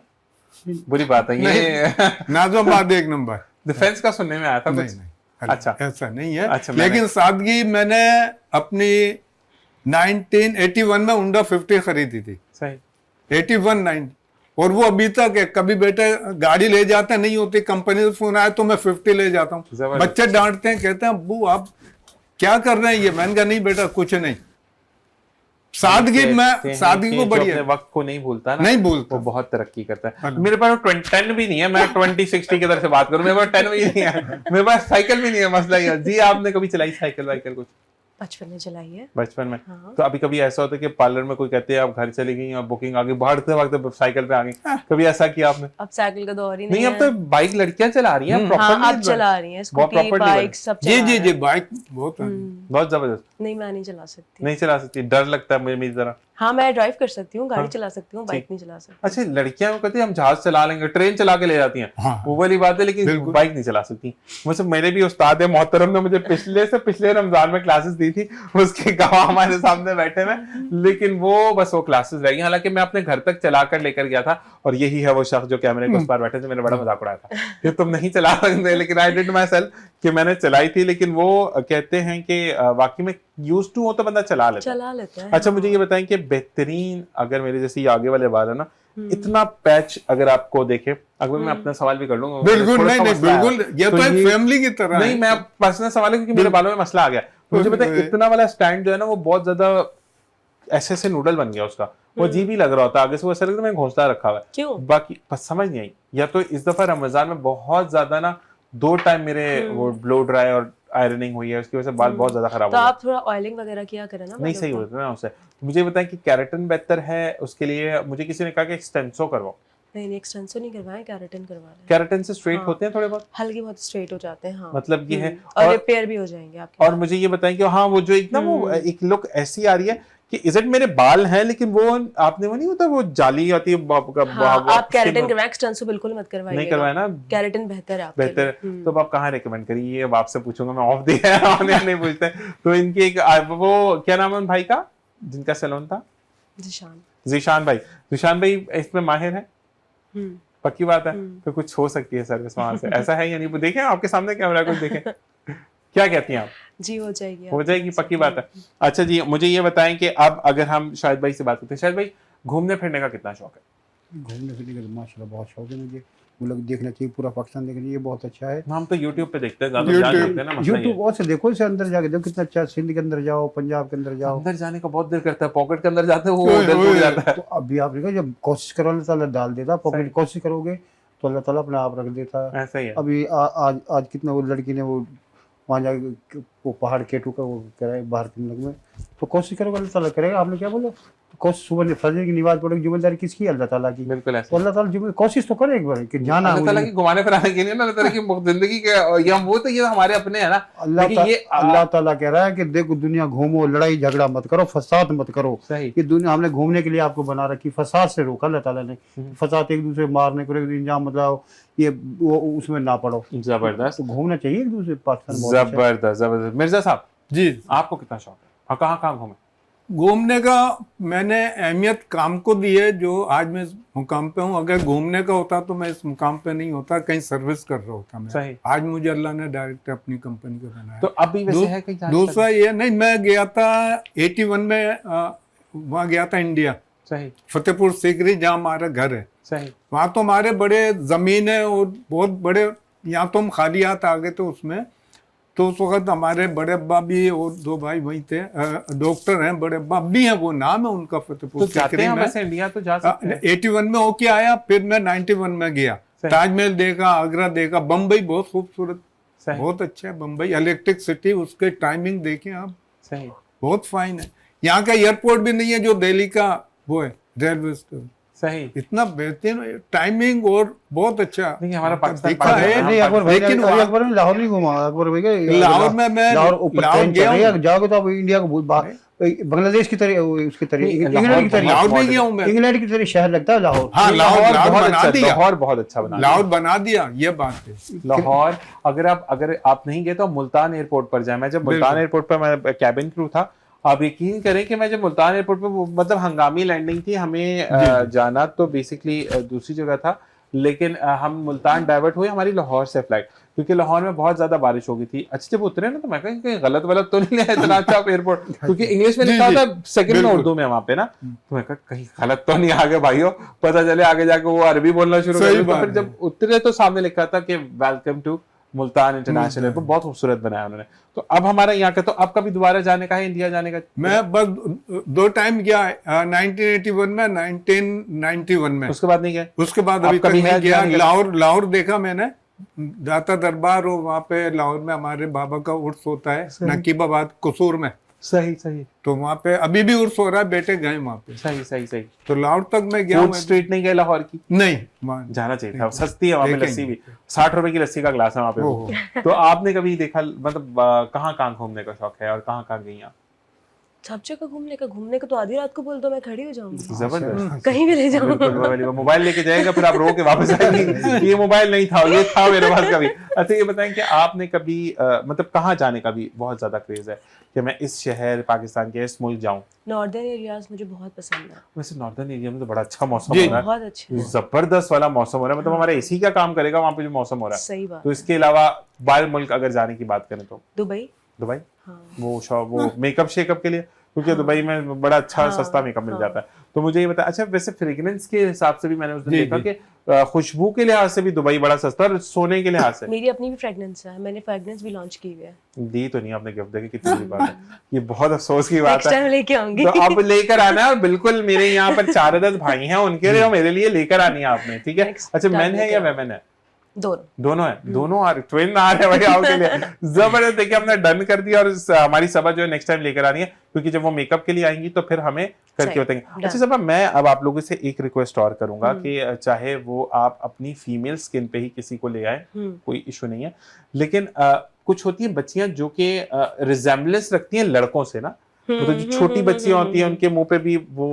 बुरी बात है ये। नाजोबाद एक नंबर। डिफेंस का सुनने में आया था नहीं कुछ। नहीं, अच्छा। ऐसा नहीं है। अच्छा, लेकिन सादगी मैंने अपनी 1981 में उंडा 50 खरीदी थी, सही। 81 9, और वो अभी तक है। कभी बेटे गाड़ी ले जाते नहीं होती, कंपनी से फोन आया तो मैं 50 ले जाता हूँ। जबरदस्त। बच्चे डांटते हैं, कहते हैं अब्बू आप क्या कर रहे हैं ये? मैंने कहा नहीं बेटा कुछ नहीं। सादगी कहते मैं हैं सादगी कि को जो बढ़िया अपने वक्त को नहीं भूलता ना, नहीं भूलता। वो बहुत तरक्की करता है। हेलो। मेरे पास 10 भी नहीं है, मैं 20-60 की तरफ से बात करूं, मेरे पास 10 भी नहीं है, मेरे पास साइकिल भी नहीं है, मसला ये है। जी आपने कभी चलाई साइकिल वाइकिल कुछ? बचपन में चलाई है। बचपन में? हाँ। तो अभी कभी ऐसा होता है कि पार्लर में कोई कहते हैं आप घर चली गई और बुकिंग आ गई, भागते भागते साइकिल पे आ गई, कभी ऐसा किया आपने? अब साइकिल का दौर ही नहीं, नहीं अब तो बाइक लड़कियां चला रही हैं हाँ, प्रॉपर्ली, अब चला रही हैं, बहुत स्कूटी properly बाइक सब जी चला जी रहे जी हैं। बाइक बहुत बहुत जबरदस्त। नहीं, मैं नहीं चला सकती। नहीं चला सकती, डर लगता है मुझे मेरी तरह। हाँ, मैं ड्राइव कर सकती हूँ, गाड़ी हाँ। चला सकती हूँ, बाइक नहीं चला सकती। अच्छा, लड़कियां वो कहती हैं हम जहाज चला लेंगे, ट्रेन चला के ले जाती हैं, हाँ। वो वाली बात है, लेकिन बिल्कुल। बाइक नहीं चला सकती। मुझसे मेरे भी उस्ताद है मोहतरम ने मुझे पिछले से पिछले रमजान में क्लासेस दी थी, उसके गवाह हमारे सामने बैठे हुए, लेकिन वो बस वो क्लासेस रह गई। हालांकि मैं अपने घर तक चला कर लेकर गया था, और यही है वो शख्स जो कैमरे के उस पार बैठे थे, मैंने बड़ा मजाक उड़ाया था कि तुम नहीं चला सकते, लेकिन आई डिड माई सेल्फ कि मैंने चलाई थी। लेकिन वो कहते हैं कि वाकई में यूज टू हो तो बंदा चला लेता है। चला लेता है। अच्छा, मुझे ये बताएं कि बेहतरीन, अगर मेरे जैसे ये आगे वाले बाल है ना, इतना पैच अगर आपको देखे, अगर मैं अपना सवाल भी कर लूंगा, बिल्कुल थोड़ा नहीं सा नहीं मसला है। बिल्कुल, ये तो एक फैमिली की तरह नहीं, है। मैं पर्सनल सवाल है क्योंकि मेरे बालों में मसला आ गया। मुझे बताएं, इतना वाला स्टैंड जो है ना, वो बहुत ज्यादा ऐसे नूडल बन गया उसका, वो अजीब ही लग रहा होता, आगे से वो ऐसा लग रहा है मैंने घोंसला रखा हुआ है। क्यों? बाकी बस समझ नहीं आई, या तो इस दफा रमजान में बहुत ज्यादा ना 2 टाइम मेरे वो ब्लो ड्राई और आयरनिंग हुई है, उसकी वजह से बाल बहुत ज्यादा खराब तो हो गए। आप थोड़ा ऑयलिंग वगैरह किया करें ना। नहीं सही होता है ना उससे। तो मुझे बताएं कि केराटिन बेहतर है उसके लिए? मुझे किसी ने कहा कि एक्सटेंसो करवाओ। नहीं, एक्सटेंसो नहीं करवाएं, केराटिन करवा लें। केराटिन से स्ट्रेट हाँ। होते हैं थोड़े बहुत, हल्के बहुत स्ट्रेट हो जाते हैं। हाँ, मतलब ये है। और रिपेयर भी हो जाएंगे आपके। और मुझे ये बताएं कि हाँ, वो जो एक ना वो एक लुक ऐसी आ रही है कि इज इट मेरे बाल हैं, लेकिन वो आपने वो नहीं होता वो जाली आती है हाँ, आप केराटिन करवाएं, एक्सटेंसो बिल्कुल मत करवाइए। नहीं करवाए ना? केराटिन बेहतर है आपके बेहतर लिए। तो अब आप कहाँ रेकमेंड करिए? ये अब आपसे पूछूंगा मैं, ऑफ दिया है ऑन नहीं पूछते। तो इनकी एक वो क्या नाम है उन भाई का जिनका सैलून था? जिशान। जीशान भाई। जीशान भाई इसमें माहिर है, हम्म। पक्की बात है? तो कुछ हो सकती है सर्विस वहां से, ऐसा है या नहीं? वो देखें आपके सामने कैमरा, कुछ देखें, क्या कहती हैं आप? जी हो जाएगी, हो जाएगी, पक्की बात है। अच्छा जी, मुझे ये बताएं कि अब अगर हम शाहिद भाई से बात करते हैं, शाहिद भाई घूमने फिरने का कितना शौक है? घूमने फिरने का तो माशाल्लाह बहुत शौक है मुझे, मतलब देखना चाहिए, पूरा पाकिस्तान देखना चाहिए, बहुत अच्छा है। हम तो YouTube पे देखते हैं, ज्यादा ध्यान देखते हैं ना, मसला ये यूट्यूब और से देखो, इसे अंदर जाके देखो कितना अच्छा, सिंध के अंदर जाओ, पंजाब के अंदर है। जाओ, अंदर जाने का बहुत दिल करता है, पॉकेट के अंदर जाते हैं वो दिल टूट जाता है। तो अभी आप देखो, जब कोशिश करो अल्लाह ताला डाल देता, पॉकेट कोशिश करोगे तो अल्लाह ताला अपने आप रख देता है। ऐसा ही है। अभी आज कितना वो लड़की ने वो वहाँ जाके वो पहाड़ केटू का वो कराए बाहर के मुल्क में, तो कोशिश करोगे अल्लाह ताला करेगा। आपने क्या बोला? कोशिश सुबह फजर की नमाज पढ़ोगे, जिम्मेदारी किसकी? अल्लाह ताला की। बिल्कुल ऐसा। तो अल्लाह ताला जिम्मेदारी कोशिश तो करे एक बार कि जाना अल्लाह ताला की घुमाने फिराने के लिए ना, अल्लाह ताला की जिंदगी के, या वो तो ये हमारे अपने है ना। अल्लाह ताला कह रहा है कि देखो दुनिया घूमो, लड़ाई झगड़ा मत करो, फसाद मत करो। सही। ये दुनिया हमने घूमने के लिए आपको बना रखी, फसाद से रोका अल्लाह ताला ने। फसाद एक दूसरे मारने को इंजाम मतलब ये वो उसमें ना पड़ो। जबरदस्त, तो घूमना चाहिए एक दूसरे पाकिस्तान। बहुत अच्छा है। जबरदस्त जबरदस्त। मिर्जा साहब जी, आपको कितना शौक है? हाँ, कहाँ कहाँ घूमे? घूमने का मैंने अहमियत काम को दी है, जो आज मैं इस मुकाम पे हूँ। अगर घूमने का होता तो मैं इस मुकाम पे नहीं होता, कहीं सर्विस कर रहा होता मैं। सही। आज मुझे अल्लाह ने डायरेक्ट अपनी कंपनी का बनाया। तो अभी वैसे है कहीं जाने का? दूसरा ये नहीं, मैं गया था 81 में, वहाँ गया था इंडिया, सही फतेहपुर सीकरी, जहाँ हमारा घर है। सही। वहाँ तो हमारे बड़े जमीन है और बहुत बड़े, यहाँ तो हम खालियात आ गए थे उसमें। तो उस वक्त हमारे बड़े अब्बा भी और 2 भाई वहीं थे, डॉक्टर हैं, बड़े अब्बा भी हैं, वो नाम है उनका फतेहपुर तो जाते सीकरी हैं में। वैसे इंडिया तो जा सकते हैं। 81 में होके आया, फिर मैं 91 में गया, सही। ताजमहल देखा, आगरा देखा, बम्बई बहुत खूबसूरत, सही। बहुत अच्छा है बम्बई, इलेक्ट्रिक सिटी, उसके टाइमिंग देखें आप, सही। बहुत फाइन है। यहाँ का एयरपोर्ट भी नहीं है जो दिल्ली का वो है, रेलवे स्टेशन, सही। इतना बेहतरीन टाइमिंग और बहुत अच्छा। नहीं, हमारा पाकिस्तान देखा है, नहीं अकबर भाई, लेकिन अभी अकबर ने लाहौर नहीं घुमा। अकबर भाई लाहौर में मैं लाहौर ऊपर लाहौर ट्रेन चल गया रही है, हूँ। जाओगे तो आप इंडिया को बांग्लादेश की तरह उसकी तरह नहीं, इंग्लैंड की तरह लाहौर में गया हूँ मैं। इंग्लैंड की तरह शहर लगता है लाहौर। हाँ, लाहौर बहुत बना अच्छा, दिया, लाहौर बहुत अच्छा बना दिया। लाहौर बना दिया, ये बात है। लाहौर अगर आप नहीं गए तो मुल्तान एयरपोर्ट पर जाए। मैं जब मुल्तान एयरपोर्ट पर, मैं कैबिन क्रू था, आप यकीन करें कि मैं जब मुल्तान एयरपोर्ट पर, मतलब हंगामी लैंडिंग थी, हमें जाना तो बेसिकली दूसरी जगह था, लेकिन हम मुल्तान डाइवर्ट हुए, हमारी लाहौर से फ्लाइट, क्योंकि लाहौर में बहुत ज्यादा बारिश हो गई थी। अच्छा, जब उतरे ना तो मैं कहीं गलत तो नहीं है, इतना अच्छा एयरपोर्ट, क्योंकि इंग्लिश में लिखा था, सेकंड में उर्दू में वहां पे ना, तो मैं कहीं गलत तो नहीं आ गए भाइयों, पता चले आगे जाके वो अरबी बोलना शुरू कर दिया। फिर जब उतरे तो सामने लिखा था कि welcome to Multan international airport, बहुत खूबसूरत बनाया उन्होंने। तो अब हमारा यहाँ का, तो अब कभी दोबारा जाने का है, इंडिया जाने का? मैं बस 2 टाइम गया, 1981 में, 1991 में, उसके बाद नहीं गए? उसके बाद आप अभी तक कभी नहीं है गया। जाने का? लाहौर देखा मैंने, दाता दरबार, और वहाँ पे लाहौर में हमारे बाबा का उर्स होता है, नकीबाबाद कसूर में, सही सही तो वहाँ पे अभी भी उर्स हो रहा है, बेटे गए वहाँ पे। सही सही सही। तो लाहौर तक मैं गया फूड हूँ। स्ट्रीट नहीं गए लाहौर की? नहीं, वहाँ जाना चाहिए था, सस्ती है वहाँ पे देखेंगे। लस्सी भी, 60 रुपए की लस्सी का ग्लास है वहाँ पे। ओहो। तो आपने कभी देखा, मतलब कहाँ कहाँ घूमने का शौक है और कहाँ कहाँ गई आप? सब जगह घूमने का तो आधी रात को बोल दो मैं खड़ी हो जाऊंगी, जबरदस्त। कहीं भी ले जाओ। बिल्कुल, मोबाइल लेके जाएगा फिर आप रो के वापस आएंगे ये मोबाइल नहीं था, ये था मेरे पास कभी। अच्छा ये बताएं कि आपने कभी मतलब कहाँ जाने का भी बहुत ज्यादा क्रेज है कि मैं इस शहर पाकिस्तान के इस मुल्क जाऊं? नॉर्दर्न एरियाज मुझे बहुत पसंद है। वैसे नॉर्दर्न एरिया में तो बड़ा अच्छा मौसम जी। हो रहा बहुत अच्छे है, हैं। जबरदस्त वाला मौसम हो रहा है, मतलब हमारा एसी क्या काम करेगा वहां पे जो मौसम हो रहा है। सही बात तो है। इसके अलावा बाहर मुल्क अगर जाने की बात करें तो दुबई। दुबई, हाँ वो मेकअप शेकअप के लिए, क्योंकि दुबई में बड़ा अच्छा हाँ, सस्ता मेकअप मिल हाँ। जाता है। तो मुझे ये बता, अच्छा वैसे फ्रेग्रेंस के हिसाब से भी मैंने उस दिन जी, देखा जी। कि खुशबू के लिहाज से भी दुबई बड़ा सस्ता है और सोने के लिहाज से। मेरी अपनी भी फ्रेग्रेंस है, मैंने फ्रेग्रेंस भी लॉन्च की हुई है। दी तो नहीं आपने गिफ्ट, देखी कितनी बड़ी बात है, ये बहुत अफसोस की बात नेक्स्ट है। टाइम लेके आऊंगी। तो आप लेकर आना है, और बिल्कुल मेरे यहाँ पर 4 भाई हैं, उनके लिए और मेरे लिए लेकर आनी है आपने, ठीक है? Next अच्छा time मैन है या लेकर आओ। वेमेन है? दोनों। दोनों है, दोनों आ रहे, ट्विन आ रहे हैं भाई आपके लिए। जबरदस्त। देखिए हमने डन कर दिया, और हमारी सभा जो है नेक्स्ट टाइम लेकर आनी है, क्योंकि जब वो मेकअप के लिए आएंगी तो फिर हमें करके सही, बताएंगे। done। अच्छा सभा, मैं अब आप लोगों से एक रिक्वेस्ट और करूंगा कि चाहे वो आप अपनी फीमेल स्किन पे ही किसी को ले आए, कोई इशू नहीं है, लेकिन कुछ होती है बच्चियां जो कि रिजेम्बलेंस रखती हैं लड़कों से ना, मतलब जो छोटी बच्चियां होती हैं उनके मुंह पे भी वो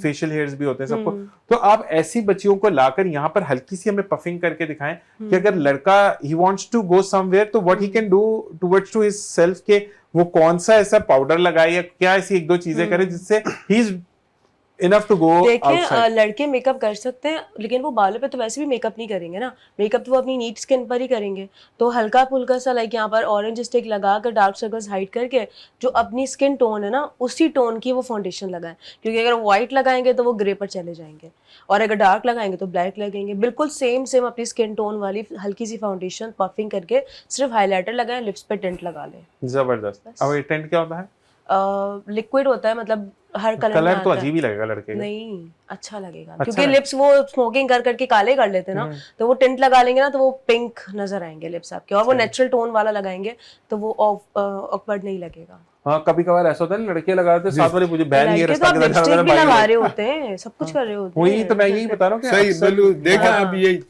फेशियल हेयर्स भी होते हैं सबको, तो आप ऐसी बच्चियों को लाकर यहाँ पर हल्की सी हमें पफिंग करके दिखाएं कि अगर लड़का ही वांट्स टू गो समवेयर तो what he can do towards to his self, के वो कौन सा ऐसा पाउडर लगाए या क्या ऐसी 1-2 चीजें करे जिससे he is enough to go देखिए आउटसाइड। लड़के मेकअप कर सकते हैं, लेकिन वो बालों पे तो वैसे भी मेकअप नहीं करेंगे ना, मेकअप तो वो अपनी नीट स्किन पर ही करेंगे। तो हल्का फुल्का सा लाइक यहाँ पर ऑरेंज स्टिक लगा कर डार्क सर्कल्स हाइड करके जो अपनी स्किन टोन है ना उसी टोन की वो फाउंडेशन लगाएं, क्योंकि अगर व्हाइट लगाएंगे तो वो ग्रे पर चले जाएंगे, और अगर डार्क लगाएंगे तो ब्लैक लगेंगे। बिल्कुल सेम अपनी स्किन टोन वाली हल्की सी फाउंडेशन पफिंग करके सिर्फ हाईलाइटर लगाएं, लिप्स पे टिंट लगा लें। जबरदस्त। अब ये टेंट क्या होता है? लिक्विड होता है, मतलब हर कलर में कलर तो आता है। अजीब ही लगेगा लड़के का। नहीं अच्छा लगेगा, अच्छा क्योंकि लगे- लिप्स वो स्मोकिंग कर करके काले कर लेते हैं ना, तो वो टिंट लगा लेंगे ना तो वो पिंक नजर आएंगे लिप्स आपके, और वो नेचुरल टोन वाला लगाएंगे तो वो ऑकवर्ड नहीं लगेगा। हाँ कभी कभार ऐसा होता है ना, लड़के लगाते हैं साथ वाले मुझे बैन ये लड़के तो रास्ता आप किधर जा लिपस्टिक रहा है, भी भाई लगा भाई। रहे होते हैं, सब कुछ कर रहे होते हैं। वही तो मैं यही बता रहा हूँ कि सही अक्सर- बिल्कुल देखा अभी यही।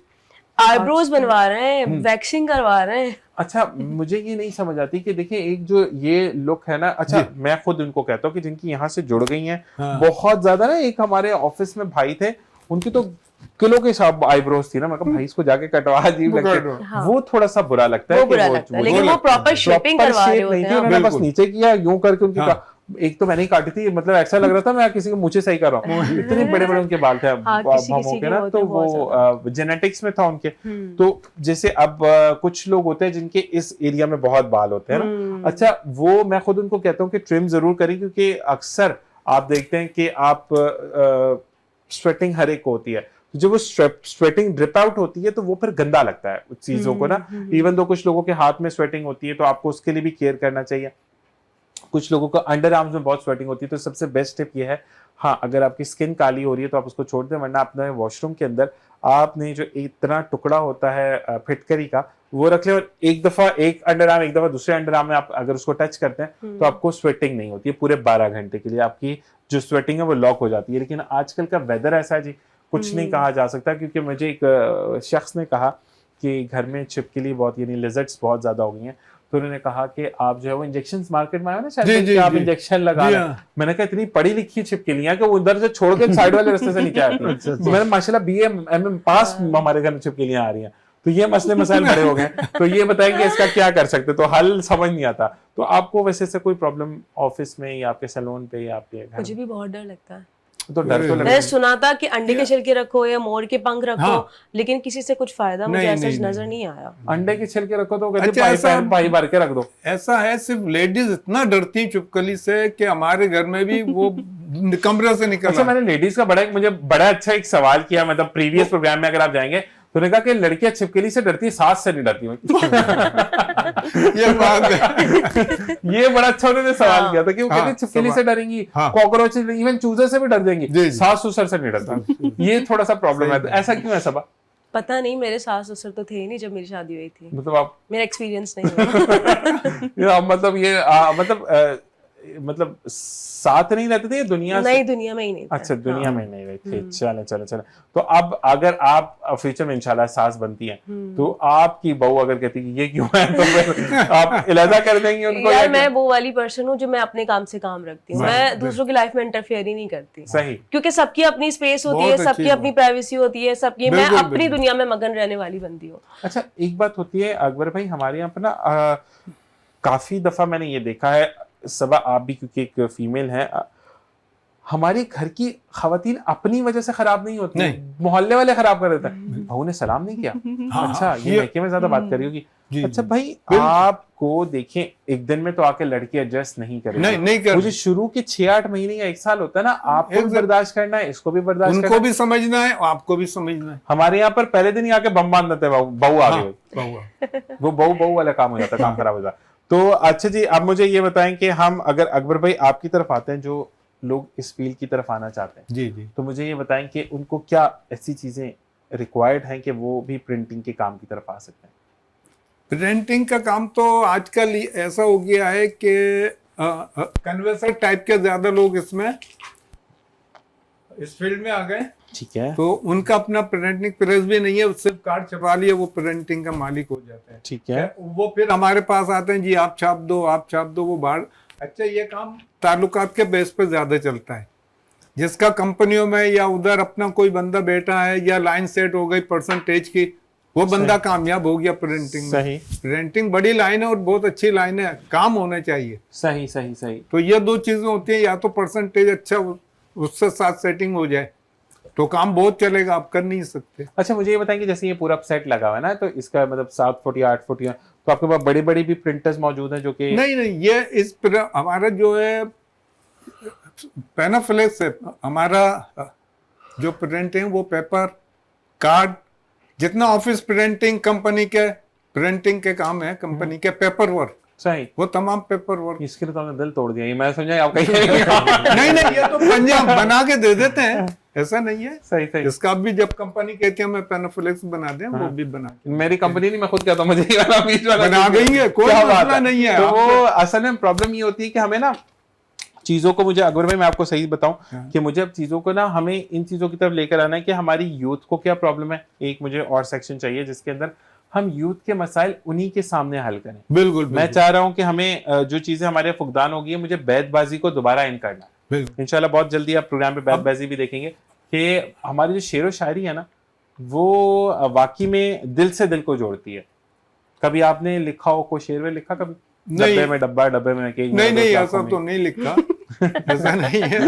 आईब्रोज बनवा रहे हैं, वैक्सिंग करवा रहे हैं। अच्छा मुझे ये नहीं समझ आती कि देखिए एक जो ये लुक है ना, अच्छा मैं खुद उनको कहता हूँ कि जिनकी यहाँ से जुड़ गई हैं बहुत ज्यादा ना, एक हमारे ऑफिस में भाई थे उनकी तो किलो के हिसाब आईब्रोज थी ना, मैं कहा भाई इसको जाके कटवा, अजीब लगता है। हाँ। वो थोड़ा सा बुरा लगता है वो कि बुरा लगता है, लेकिन वो प्रॉपर शेपिंग proper करवा रहे shape होते नहीं थी, हैं। उन्होंने बस बिल्कुल। नीचे किया यूं करके उनकी हाँ। एक तो मैंने ही काटी थी, मतलब ऐसा लग रहा था मैं किसी के मुझे सही कर रहा हूँ, इतने बड़े बड़े उनके बाल थे हाँ, किसी भौहों किसी के के ना, होते तो हैं बहुत वो जेनेटिक्स में था उनके। तो जैसे अब कुछ लोग होते हैं जिनके इस एरिया में बहुत बाल होते हैं ना, अच्छा वो मैं खुद उनको कहता हूँ कि ट्रिम जरूर करें, क्योंकि अक्सर आप देखते हैं कि आप स्वेटिंग हर एक होती है, जब वो स्वेटिंग ड्रिप आउट होती है तो वो फिर गंदा लगता है उस चीजों को ना, इवन दो कुछ लोगों के हाथ में स्वेटिंग होती है तो आपको उसके लिए भी केयर करना चाहिए। कुछ लोगों को अंडर आर्म्स में बहुत स्वेटिंग होती है, तो सबसे बेस्ट टिप ये है, हाँ अगर आपकी स्किन काली हो रही है तो आप उसको छोड़ दें, वरना अपने वॉशरूम के अंदर आपने जो इतना टुकड़ा होता है फिटकरी का वो रख लें, और एक दफा एक अंडर आर्म एक दफा दूसरे अंडर आर्म में आप अगर उसको टच करते हैं तो आपको स्वेटिंग नहीं होती है पूरे 12 घंटे के लिए, आपकी जो स्वेटिंग है वो लॉक हो जाती है। लेकिन आजकल का वेदर ऐसा है जी, कुछ नहीं कहा जा सकता, क्योंकि मुझे एक शख्स ने कहा कि घर में छिपकली बहुत यानी लिजर्ड्स बहुत ज्यादा हो गई हैं, तो उन्होंने कहा कि आप जो है वो इंजेक्शन मार्केट में आए ना शायद, जी, कि जी, आप जी। इंजेक्शन लगा जी, रहे हैं। हाँ। मैंने कहा इतनी पढ़ी लिखी छिपकलियां कि वो उधर से छोड़ के साइड वाले रास्ते से नीचे आती हैं। तो मैंने माशाल्लाह BA MM पास हमारे घर में छिपकलियां आ रही हैं, तो ये मसले मसाइल बड़े हो गए। तो ये बताएं कि इसका क्या कर सकते, तो हल समझ नहीं आता। तो आपको वैसे से कोई प्रॉब्लम ऑफिस में या आपके सैलून पे या आपके घर मुझे में? भी बहुत डर लगता है। तो डर तो लगता मैंने है। सुना था कि अंडे के छिलके रखो या मोर के पंख रखो, हाँ। लेकिन किसी से कुछ फायदा मुझे नहीं, ऐसा नहीं, नजर नहीं। नहीं आया। अंडे के छिलके रखो तो कहते अच्छा, भाई ऐसा- भाई भर के रख दो। ऐसा है सिर्फ लेडीज इतना डरती चुपकली से कि हमारे घर में भी वो कमरे से निकल अच्छा मैंने लेडीज का मुझे बड़ा अच्छा एक सवाल किया, मतलब प्रीवियस प्रोग्राम में अगर आप जाएंगे तो उन्होंने कहा कि लड़कियां छिपकली से डरती है, सास से नहीं डरती। ये बात है। ये बड़ा अच्छा उन्होंने सवाल किया था कि वो हाँ, कहते हैं छिपकली से डरेंगी, हाँ। कॉकरोच इवन चूजे से भी डर जाएंगी, जी, जी। सास ससुर से नहीं डरता। ये थोड़ा सा प्रॉब्लम है, तो ऐसा क्यों है सबा? पता नहीं, मेरे सास ससुर तो थे ही नहीं जब मेरी शादी हुई थी, मतलब आप मेरा एक्सपीरियंस नहीं हुआ। मतलब ये मतलब मतलब साथ नहीं रहते थे या दुनिया से? नहीं, दुनिया में ही नहीं था। अच्छा, दुनिया हाँ। में नहीं रहे थे। चले चले चले। तो अब अगर आप फ्यूचर में इंशाल्लाह सास बनती हैं तो आपकी बहू अगर कहती है कि ये क्यों है तो फिर आप इलाजा कर देंगे उनको? यार या मैं वो वाली पर्सन हूँ जो मैं अपने काम से काम रखती हूँ, मैं दूसरों की लाइफ में इंटरफेयर ही नहीं करती। सही। क्योंकि सबकी अपनी स्पेस होती है, बहुत अच्छी सबकी अपनी प्राइवेसी होती है, सबकी, मैं बिल्कुल, अपनी बिल्कुल। दुनिया में मगन रहने वाली बंदी हूँ। अच्छा, एक बात होती है अकबर भाई, हमारे यहाँ पर ना काफी दफा मैंने ये देखा है, सबा आप भी क्योंकि एक फीमेल है, हमारे घर की खवातीन अपनी वजह से खराब नहीं होती, मोहल्ले वाले खराब कर देते हैं। बहू ने सलाम नहीं किया, हाँ, अच्छा ये मैके में ज्यादा बात करी होगी। जी, अच्छा जी। भाई, आपको देखें एक दिन में तो आके लड़की एडजस्ट नहीं करेगी, नहीं कर, मुझे शुरू के 6-8 महीने या 1 साल होता है ना, आपको भी बर्दाश्त करना है, इसको भी बर्दाश्त करना उनको है, भी समझना है, आपको भी समझना है। हमारे यहाँ पर पहले दिन ही आके बम बांध देते हैं, बहू आ गई, वो बहू वाला काम हो जाता है, काम खराब हो जाता है। तो अच्छा जी, अब मुझे ये बताएं कि हम अगर अकबर भाई आपकी तरफ आते हैं, जो लोग इस फील्ड की तरफ आना चाहते हैं, जी जी, तो मुझे ये बताएं कि उनको क्या ऐसी चीजें रिक्वायर्ड हैं कि वो भी प्रिंटिंग के काम की तरफ आ सकते हैं? प्रिंटिंग का काम तो आजकल ऐसा हो गया है कि कन्वेंसर टाइप के ज्यादा लोग इसमें इस फील्ड में आ गए, ठीक है, तो उनका अपना प्रिंटिंग प्रेस भी नहीं है, सिर्फ कार्ड छपा लिया, वो प्रिंटिंग का मालिक हो जाता है। ठीक है, वो फिर हमारे पास आते हैं, जी आप छाप दो, आप छाप दो, वो बाहर। अच्छा, ये काम ताल्लुकात के बेस पे ज्यादा चलता है, जिसका कंपनियों में या उधर अपना कोई बंदा बैठा है या लाइन सेट हो गई परसेंटेज की, वो बंदा कामयाब हो गया प्रिंटिंग में। सही प्रिंटिंग बड़ी लाइन है और बहुत अच्छी लाइन है, काम होना चाहिए। सही सही सही। तो ये 2 चीजें होती हैं, या तो परसेंटेज अच्छा उससे साथ सेटिंग हो जाए तो काम बहुत चलेगा, आप कर नहीं सकते। अच्छा, मुझे ये बताएं कि जैसे ये पूरा सेट लगा हुआ है ना, तो इसका मतलब 7 फुट या 8 फुट या, तो आपके पास बड़ी बड़ी भी प्रिंटर्स मौजूद हैं जो कि? नहीं, ये हमारा जो है पैनाफ्लेक्स है, हमारा जो प्रिंट है वो पेपर, कार्ड, जितना ऑफिस प्रिंटिंग कंपनी के प्रिंटिंग के काम है, कंपनी के पेपर वर्क, सही, वो तमाम पेपर वर्क। इसके लिए तो आपने दिल तोड़ दिया, ये मैं समझा आप कहीं नहीं, ये तो पंजाब बना के दे देते हैं, ऐसा नहीं है। सही सही। इसका भी जब कंपनी कहती है मैं पैनाफ्लेक्स बना दें, वो भी बना, मेरी कंपनी नहीं, मैं खुद कहता हूँ मुझे ये वाला बीच वाला बना देंगे, कोई क्या बात मसला नहीं है। तो वो असल में प्रॉब्लम ये होती है कि हमें ना चीजों को, मुझे अकबर भाई मैं आपको सही बताऊं कि मुझे अब चीजों को ना, हमें इन चीजों की तरफ लेकर आना है कि हमारी यूथ को क्या प्रॉब्लम है। एक मुझे और सेक्शन चाहिए जिसके अंदर हम यूथ के मसाइल उन्हीं के सामने हल करें। बिल्कुल, मैं चाह रहा हूं कि हमें जो चीजें हमारे फुकदान हो गई है, मुझे बैतबाजी को दोबारा इन करना है। इंशाल्लाह बहुत जल्दी आप प्रोग्राम पे बैतबाजी भी देखेंगे कि हमारी जो शेर व शायरी है ना, वो वाकई में दिल से दिल को जोड़ती है। कभी आपने लिखा हो, कोई शेर में लिखा कभी? डब्बे में डब्बा, डब्बे में केक, नहीं, ऐसा तो नहीं लिखा, ऐसा नहीं है,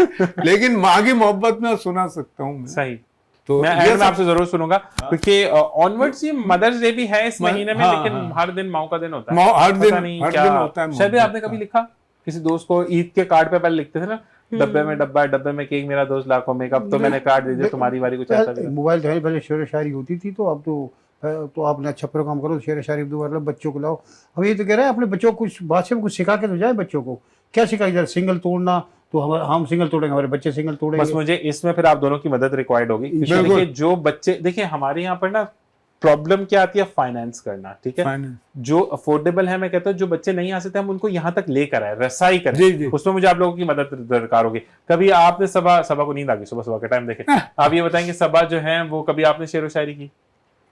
लेकिन माँ की मोहब्बत में सुना सकता हूँ मैं। सही। तो मैं एंड में आपसे जरूर सुनूंगा, क्योंकि ऑनवर्ड्स ये मदर्स डे भी है इस महीने में, लेकिन हर दिन माँ का दिन होता है, हर दिन होता है। शायद आपने कभी लिखा किसी दोस्त को, ईद के कार्ड पे पहले लिखते थे ना, डब्बे में डब्बा, डब्बे में केक, मेरा दोस्त लाखों में, अब तो मैंने कार्ड दे दिया, तुम्हारी बारी, कुछ ऐसा भी। मोबाइल तो पहले शेर शायरी होती थी, तो अब तो आपने अच्छा प्रोग्राम करो, शेर शायरी दोबारा बच्चों को लाओ। हम ये तो कह रहे हैं अपने बच्चों को कुछ भाषा में कुछ सिखा के तो जाए। बच्चों को क्या सिखाई जाए? सिंगल तोड़ना, तो हम सिंगल तोड़ेंगे, हमारे बच्चे सिंगल तोड़ेंगे। बस मुझे इसमें फिर आप दोनों की मदद रिक्वायर्ड होगी। देखिए जो बच्चे, देखिए हमारे यहाँ पर ना प्रॉब्लम क्या आती है, फाइनेंस करना, ठीक है, जो अफोर्डेबल है, मैं कहता हूँ जो बच्चे नहीं आ सकते हम उनको यहाँ तक लेकर आए, रसाई करें, उसमें मुझे आप लोगों की मदद दरकार होगी। कभी आपने सबा को नींद आ गई सुबह के टाइम, देखे आप ये बताएंगे सबा जो है वो कभी आपने शेर व शायरी की?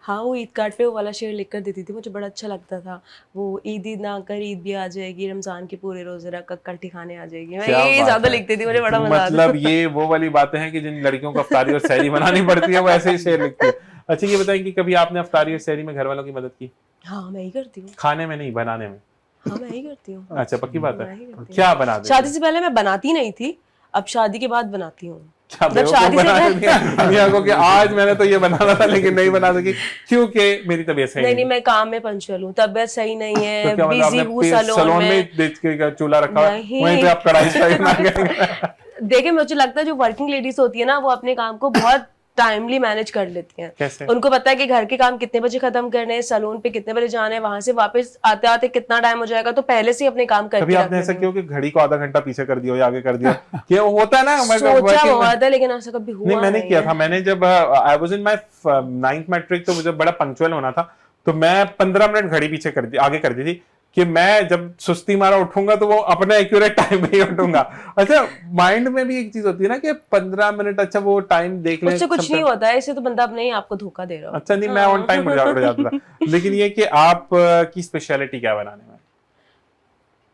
हाँ, वो ईद कार्ड पे वो वाला शेर लिख कर देती थी, मुझे बड़ा अच्छा लगता था। वो ईद ना कर, ईद भी आ जाएगी, रमजान के पूरे रोजे रख कर ठिकाने आ जाएगी, मैं ये ज्यादा लिखती थी, मुझे बड़ा मजा आता था। मतलब ये वो वाली बातें हैं कि जिन लड़कियों को अफ्तारी और सहरी बनानी पड़ती है, वो ऐसे ही शेर लिखती है। अच्छा, ये बताएं कि कभी आपने अफ्तारी और सहरी में घर वालों की मदद की? हाँ, मैं ही करती हूँ। खाने में नहीं, बनाने में? हाँ, मैं ही करती हूँ। अच्छा, पक्की बात है। क्या बना देती? शादी से पहले मैं बनाती नहीं थी, अब शादी के बाद बनाती हूँ। जब शादी से को कि आज मैंने तो ये बनाना था लेकिन नहीं बना सकी क्योंकि मेरी तबीयत सही नहीं, मैं काम में पंचुअल हूँ, तबीयत सही नहीं है, तो बिजी हूँ, सैलून में चूल्हा रखा वहीं पे आप कढ़ाई। देखिए, मुझे लगता है जो वर्किंग लेडीज होती है ना, वो अपने काम को बहुत टाइमली मैनेज कर लेती हैं। कैसे? उनको पता है कि घर के काम कितने बजे खत्म करने हैं, सैलून पे कितने बजे जाना है, वहां से वापस आते आते कितना टाइम हो जाएगा, तो पहले से अपने काम करके कभी आपने ऐसा किया कि घड़ी को आधा घंटा पीछे कर दिया या आगे कर दिया? क्या होता है ना, सोचा हुआ था लेकिन ऐसा कभी हुआ नहीं। मैंने किया था, मैंने जब I was in my 9th matric, तो मुझे बड़ा पंक्चुअल होना था, तो मैं 15 मिनट घड़ी पीछे कर दी, आगे कर दी थी कि मैं जब सुस्ती मारा उठूंगा तो वो अपने एक्यूरेट टाइम में ही उठूंगा। अच्छा, माइंड में भी एक चीज होती है ना कि 15 मिनट, अच्छा वो टाइम देख ले, उससे कुछ नहीं होता है, इससे तो बंदा अपने ही आपको धोखा दे रहा हो। अच्छा नहीं, मैं ऑन टाइम उठ जाता था। लेकिन ये कि आप की स्पेशलिटी क्या बनाने में?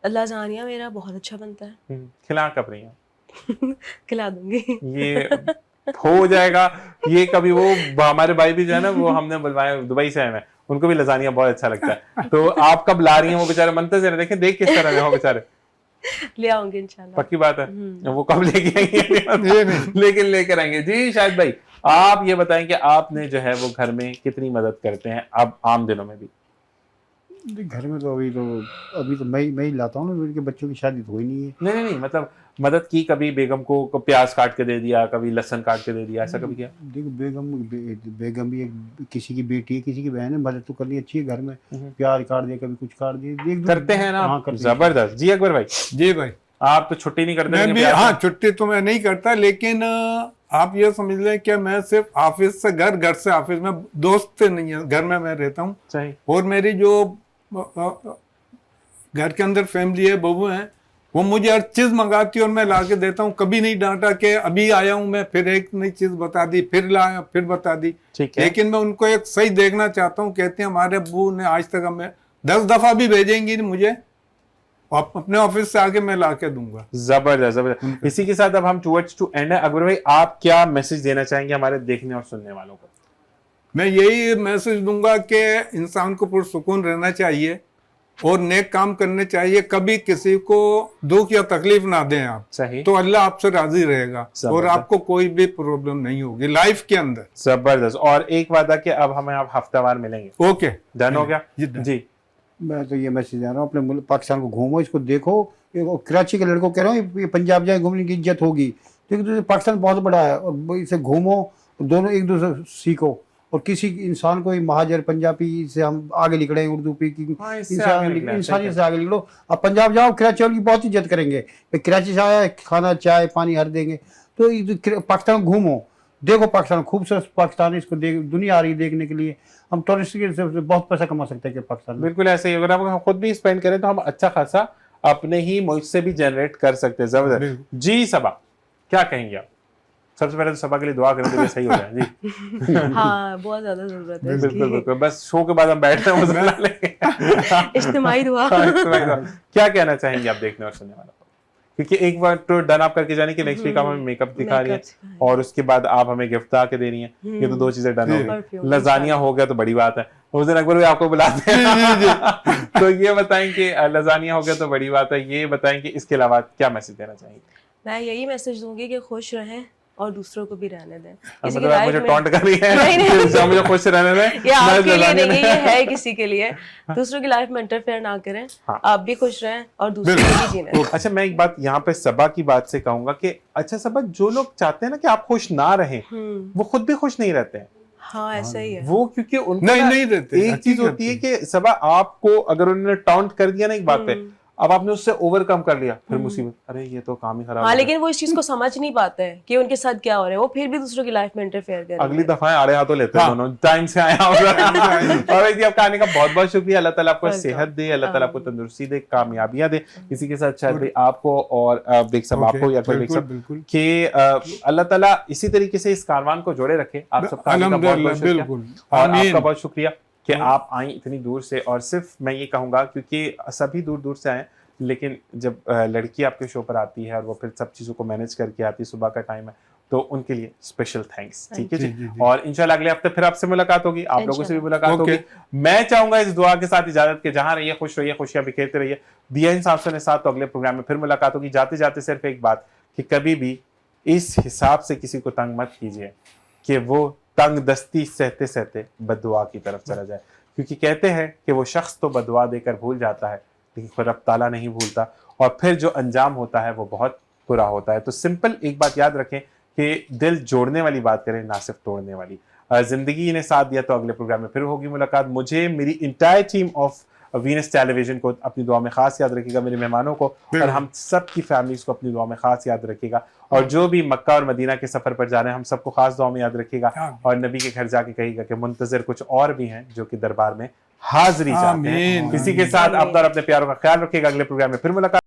लाजानिया मेरा बहुत अच्छा बनता है। खिला कब रही हैं? खिला दूंगी। ये हो जाएगा। ये कभी वो हमारे भाई भी जो है ना, वो हमने बुलवाए, दुबई से आए हैं, उनको भी लजानिया बहुत अच्छा लगता है। तो आप कब ला रही हैं? वो बेचारे मनते से देखें, देख किस तरह है वो बेचारे। ले आऊंगी इंशाल्लाह। पक्की बात है। वो कब लेके आएंगे? लेकिन लेकर आएंगे जी। शायद भाई आप ये बताएं कि आपने जो है वो घर में कितनी मदद करते हैं अब आम दिनों में भी? घर में तो अभी तो मैं ही लाता हूँ ना, उनके बच्चों की शादी तो हुई नहीं है। नहीं, मतलब मदद की कभी? बेगम को प्याज काट के दे दिया, कभी लहसुन काट के दे दिया, ऐसा कभी किया? देखो बेगम भी एक किसी की बेटी है, किसी की बहन है, मदद तो करनी अच्छी है घर में। प्याज काट दिया, कभी कुछ काट दिया, करते हैं ना। हाँ, करते हैं। जबरदस्त जी। अकबर भाई जी भाई, आप तो छुट्टी नहीं करते? मैं भी, हाँ छुट्टी तो मैं नहीं करता, लेकिन आप ये समझ लें कि मैं सिर्फ ऑफिस से घर, घर से ऑफिस में, दोस्त नहीं है, घर में मैं रहता हूँ। सही। और मेरी जो घर के अंदर फैमिली है, बहू है, वो मुझे हर चीज मंगाती है और मैं ला के देता हूँ। कभी नहीं डांटा कि अभी आया हूँ मैं, फिर एक नई चीज बता दी, फिर लाया, फिर बता दी। ठीक है। लेकिन मैं उनको एक सही देखना चाहता हूँ। कहते हैं हमारे अब्बू ने आज तक हमें 10 दफा भी भेजेंगी मुझे, अपने ऑफिस से आके मैं ला के दूंगा। जबरदस्त जबरदस्त। इसी के साथ अब हम टुवर्ड्स टू एंड है। अकबर भाई आप क्या मैसेज देना चाहेंगे हमारे देखने और सुनने वालों को? मैं यही मैसेज दूंगा कि इंसान को पुरसुकून रहना चाहिए और नेक काम करने चाहिए। कभी किसी को दुख या तकलीफ ना दें आप। सही। तो अल्लाह आपसे राजी रहेगा और आपको कोई भी प्रॉब्लम नहीं होगी लाइफ के अंदर। जबरदस्त। और एक वादा कि अब हमें आप हफ्तावार मिलेंगे। ओके, डन हो गया जी। मैं तो ये मैसेज दे रहा हूँ, अपने मुल्क पाकिस्तान को घूमो, इसको देखो। कराची के लड़कों कह रहा हूँ, ये पंजाब जाए घूमने की इज्जत होगी, लेकिन पाकिस्तान बहुत बड़ा है और इसे घूमो, दोनों एक दूसरे से सीखो। और किसी इंसान को महाजर पंजाबी से हम आगे निकले, उर्दू पे की इंसानियत से आगे निकलो। अब पंजाब जाओ, कराची वालों की बहुत इज्जत करेंगे, कराची से आया, खाना चाय पानी हर देंगे। तो पाकिस्तान घूमो, देखो पाकिस्तान खूबसूरत पाकिस्तान है, इसको दुनिया आ रही है देखने के लिए। हम टूरिस्ट के से बहुत पैसा कमा सकते हैं कि पाकिस्तान में। बिल्कुल ऐसे ही। अगर हम खुद भी स्पेंड करें तो हम अच्छा खासा अपने ही मुल्क से भी जनरेट कर सकते हैं। जबरदस्त जी। सबा क्या कहेंगे आप? सबसे पहले तो सभा के लिए दुआ करें तो ये सही हो जाए जी। हाँ, बहुत ज्यादा जरूरत है बिल्कुल बिल्कुल। बस शो के बाद हम बैठते हैं, मजा लेंगे। इज्तिमाई दुआ। क्या कहना चाहेंगे आप देखने और सुनने वालों को? क्योंकि एक बार तो डन आप करके जाने की नेक्स्ट वीक आप हमें मेकअप दिखा रही है और उसके बाद आप हमें गिफ्ट आके दे रही हैं। ये तो 2 चीजें डन हो गई। लजानिया हो गया तो बड़ी बात है, उस दिन अकबर भी आपको बुलाते हैं। तो ये बताएं कि लजानिया हो गया तो बड़ी बात है, ये बताएं कि इसके अलावा क्या मैसेज देना चाहेंगे? मैं यही मैसेज दूंगी कि खुश रहें और दूसरों को भी रहने दें। मतलब आप मुझे टॉन्ट कर रही हैं? मुझे खुश रहने दें? ये आपके लिए नहीं है, ये है किसी के लिए। दूसरों की लाइफ में इंटरफेयर ना करें। हाँ। आप भी खुश रहें और दूसरों को भी जीने दें। अच्छा, मैं एक बात यहाँ पे सबा की बात से कहूंगा कि अच्छा सबा, जो लोग चाहते हैं ना कि आप खुश ना रहें, वो खुद भी खुश नहीं रहते हैं। हाँ, ऐसा ही है वो, क्योंकि उनको नहीं रहते। एक चीज होती है कि सबा आपको अगर उन्होंने टॉन्ट कर दिया ना एक बात पे, अब आपने उससे ओवरकम कर लिया, फिर मुसीबत, अरे ये तो काम ही खराब। हाँ, लेकिन वो इस चीज को समझ नहीं पाते हैं कि उनके साथ क्या हो रहा है। वो फिर भी दूसरों की लाइफ में इंटरफेयर कर रहे हैं। अगली दफा आड़े हाथों लेते हैं दोनों। टाइम से आया होगा। और जी आपका आने का बहुत बहुत शुक्रिया। अल्लाह ताला आपको सेहत दे, अल्लाह ताला आपको तंदुरुस्ती दे, कामयाबियां दे। इसी के साथ शायद भाई आपको और बेग साहब आपको या बेग साहब कि अल्लाह ताला इसी तरीके से इस कारवान को जोड़े रखे। आप सबका बहुत बहुत शुक्रिया और आपका बहुत शुक्रिया कि आप आई इतनी दूर से। और सिर्फ मैं ये कहूँगा क्योंकि सभी दूर दूर से आए, लेकिन जब लड़की आपके शो पर आती है और वो फिर सब चीज़ों को मैनेज करके आती है, सुबह का टाइम है, तो उनके लिए स्पेशल थैंक्स। ठीक है जी। और इंशाल्लाह अगले हफ्ते फिर आपसे मुलाकात होगी, आप लोगों से भी मुलाकात होगी। मैं चाहूंगा इस दुआ के साथ इजाजत के जहां रहिए खुश रहिए, खुशियां बिखेरते रहिए। दिया इन साहब ने साथ, तो अगले प्रोग्राम में फिर मुलाकात होगी। जाते जाते सिर्फ एक बात कि कभी भी इस हिसाब से किसी को तंग मत कीजिए कि वो तंग दस्ती सहते सहते बददुआ की तरफ चला जाए, क्योंकि कहते हैं कि वो शख्स तो बददुआ देकर भूल जाता है लेकिन रब ताला नहीं भूलता, और फिर जो अंजाम होता है वो बहुत बुरा होता है। तो सिंपल एक बात याद रखें कि दिल जोड़ने वाली बात करें, ना सिर्फ तोड़ने वाली। जिंदगी ने साथ दिया तो अगले प्रोग्राम में फिर होगी मुलाकात। मुझे मेरी entire team of Venus television को अपनी दुआ में खास याद रखिएगा, मेरे मेहमानों को और हम सब की फैमिलीज को अपनी दुआ में खास याद रखिएगा। और जो भी मक्का और मदीना के सफर पर जा रहे हैं हम सबको खास दुआ में याद रखिएगा। और नबी के घर जाके कहिएगा कि मुंतजर कुछ और भी हैं जो कि दरबार में हाजिरी चाहते हैं। आमीन। इसी के साथ आप और अपने प्यारों का ख्याल रखिएगा। अगले प्रोग्राम में फिर मुलाकात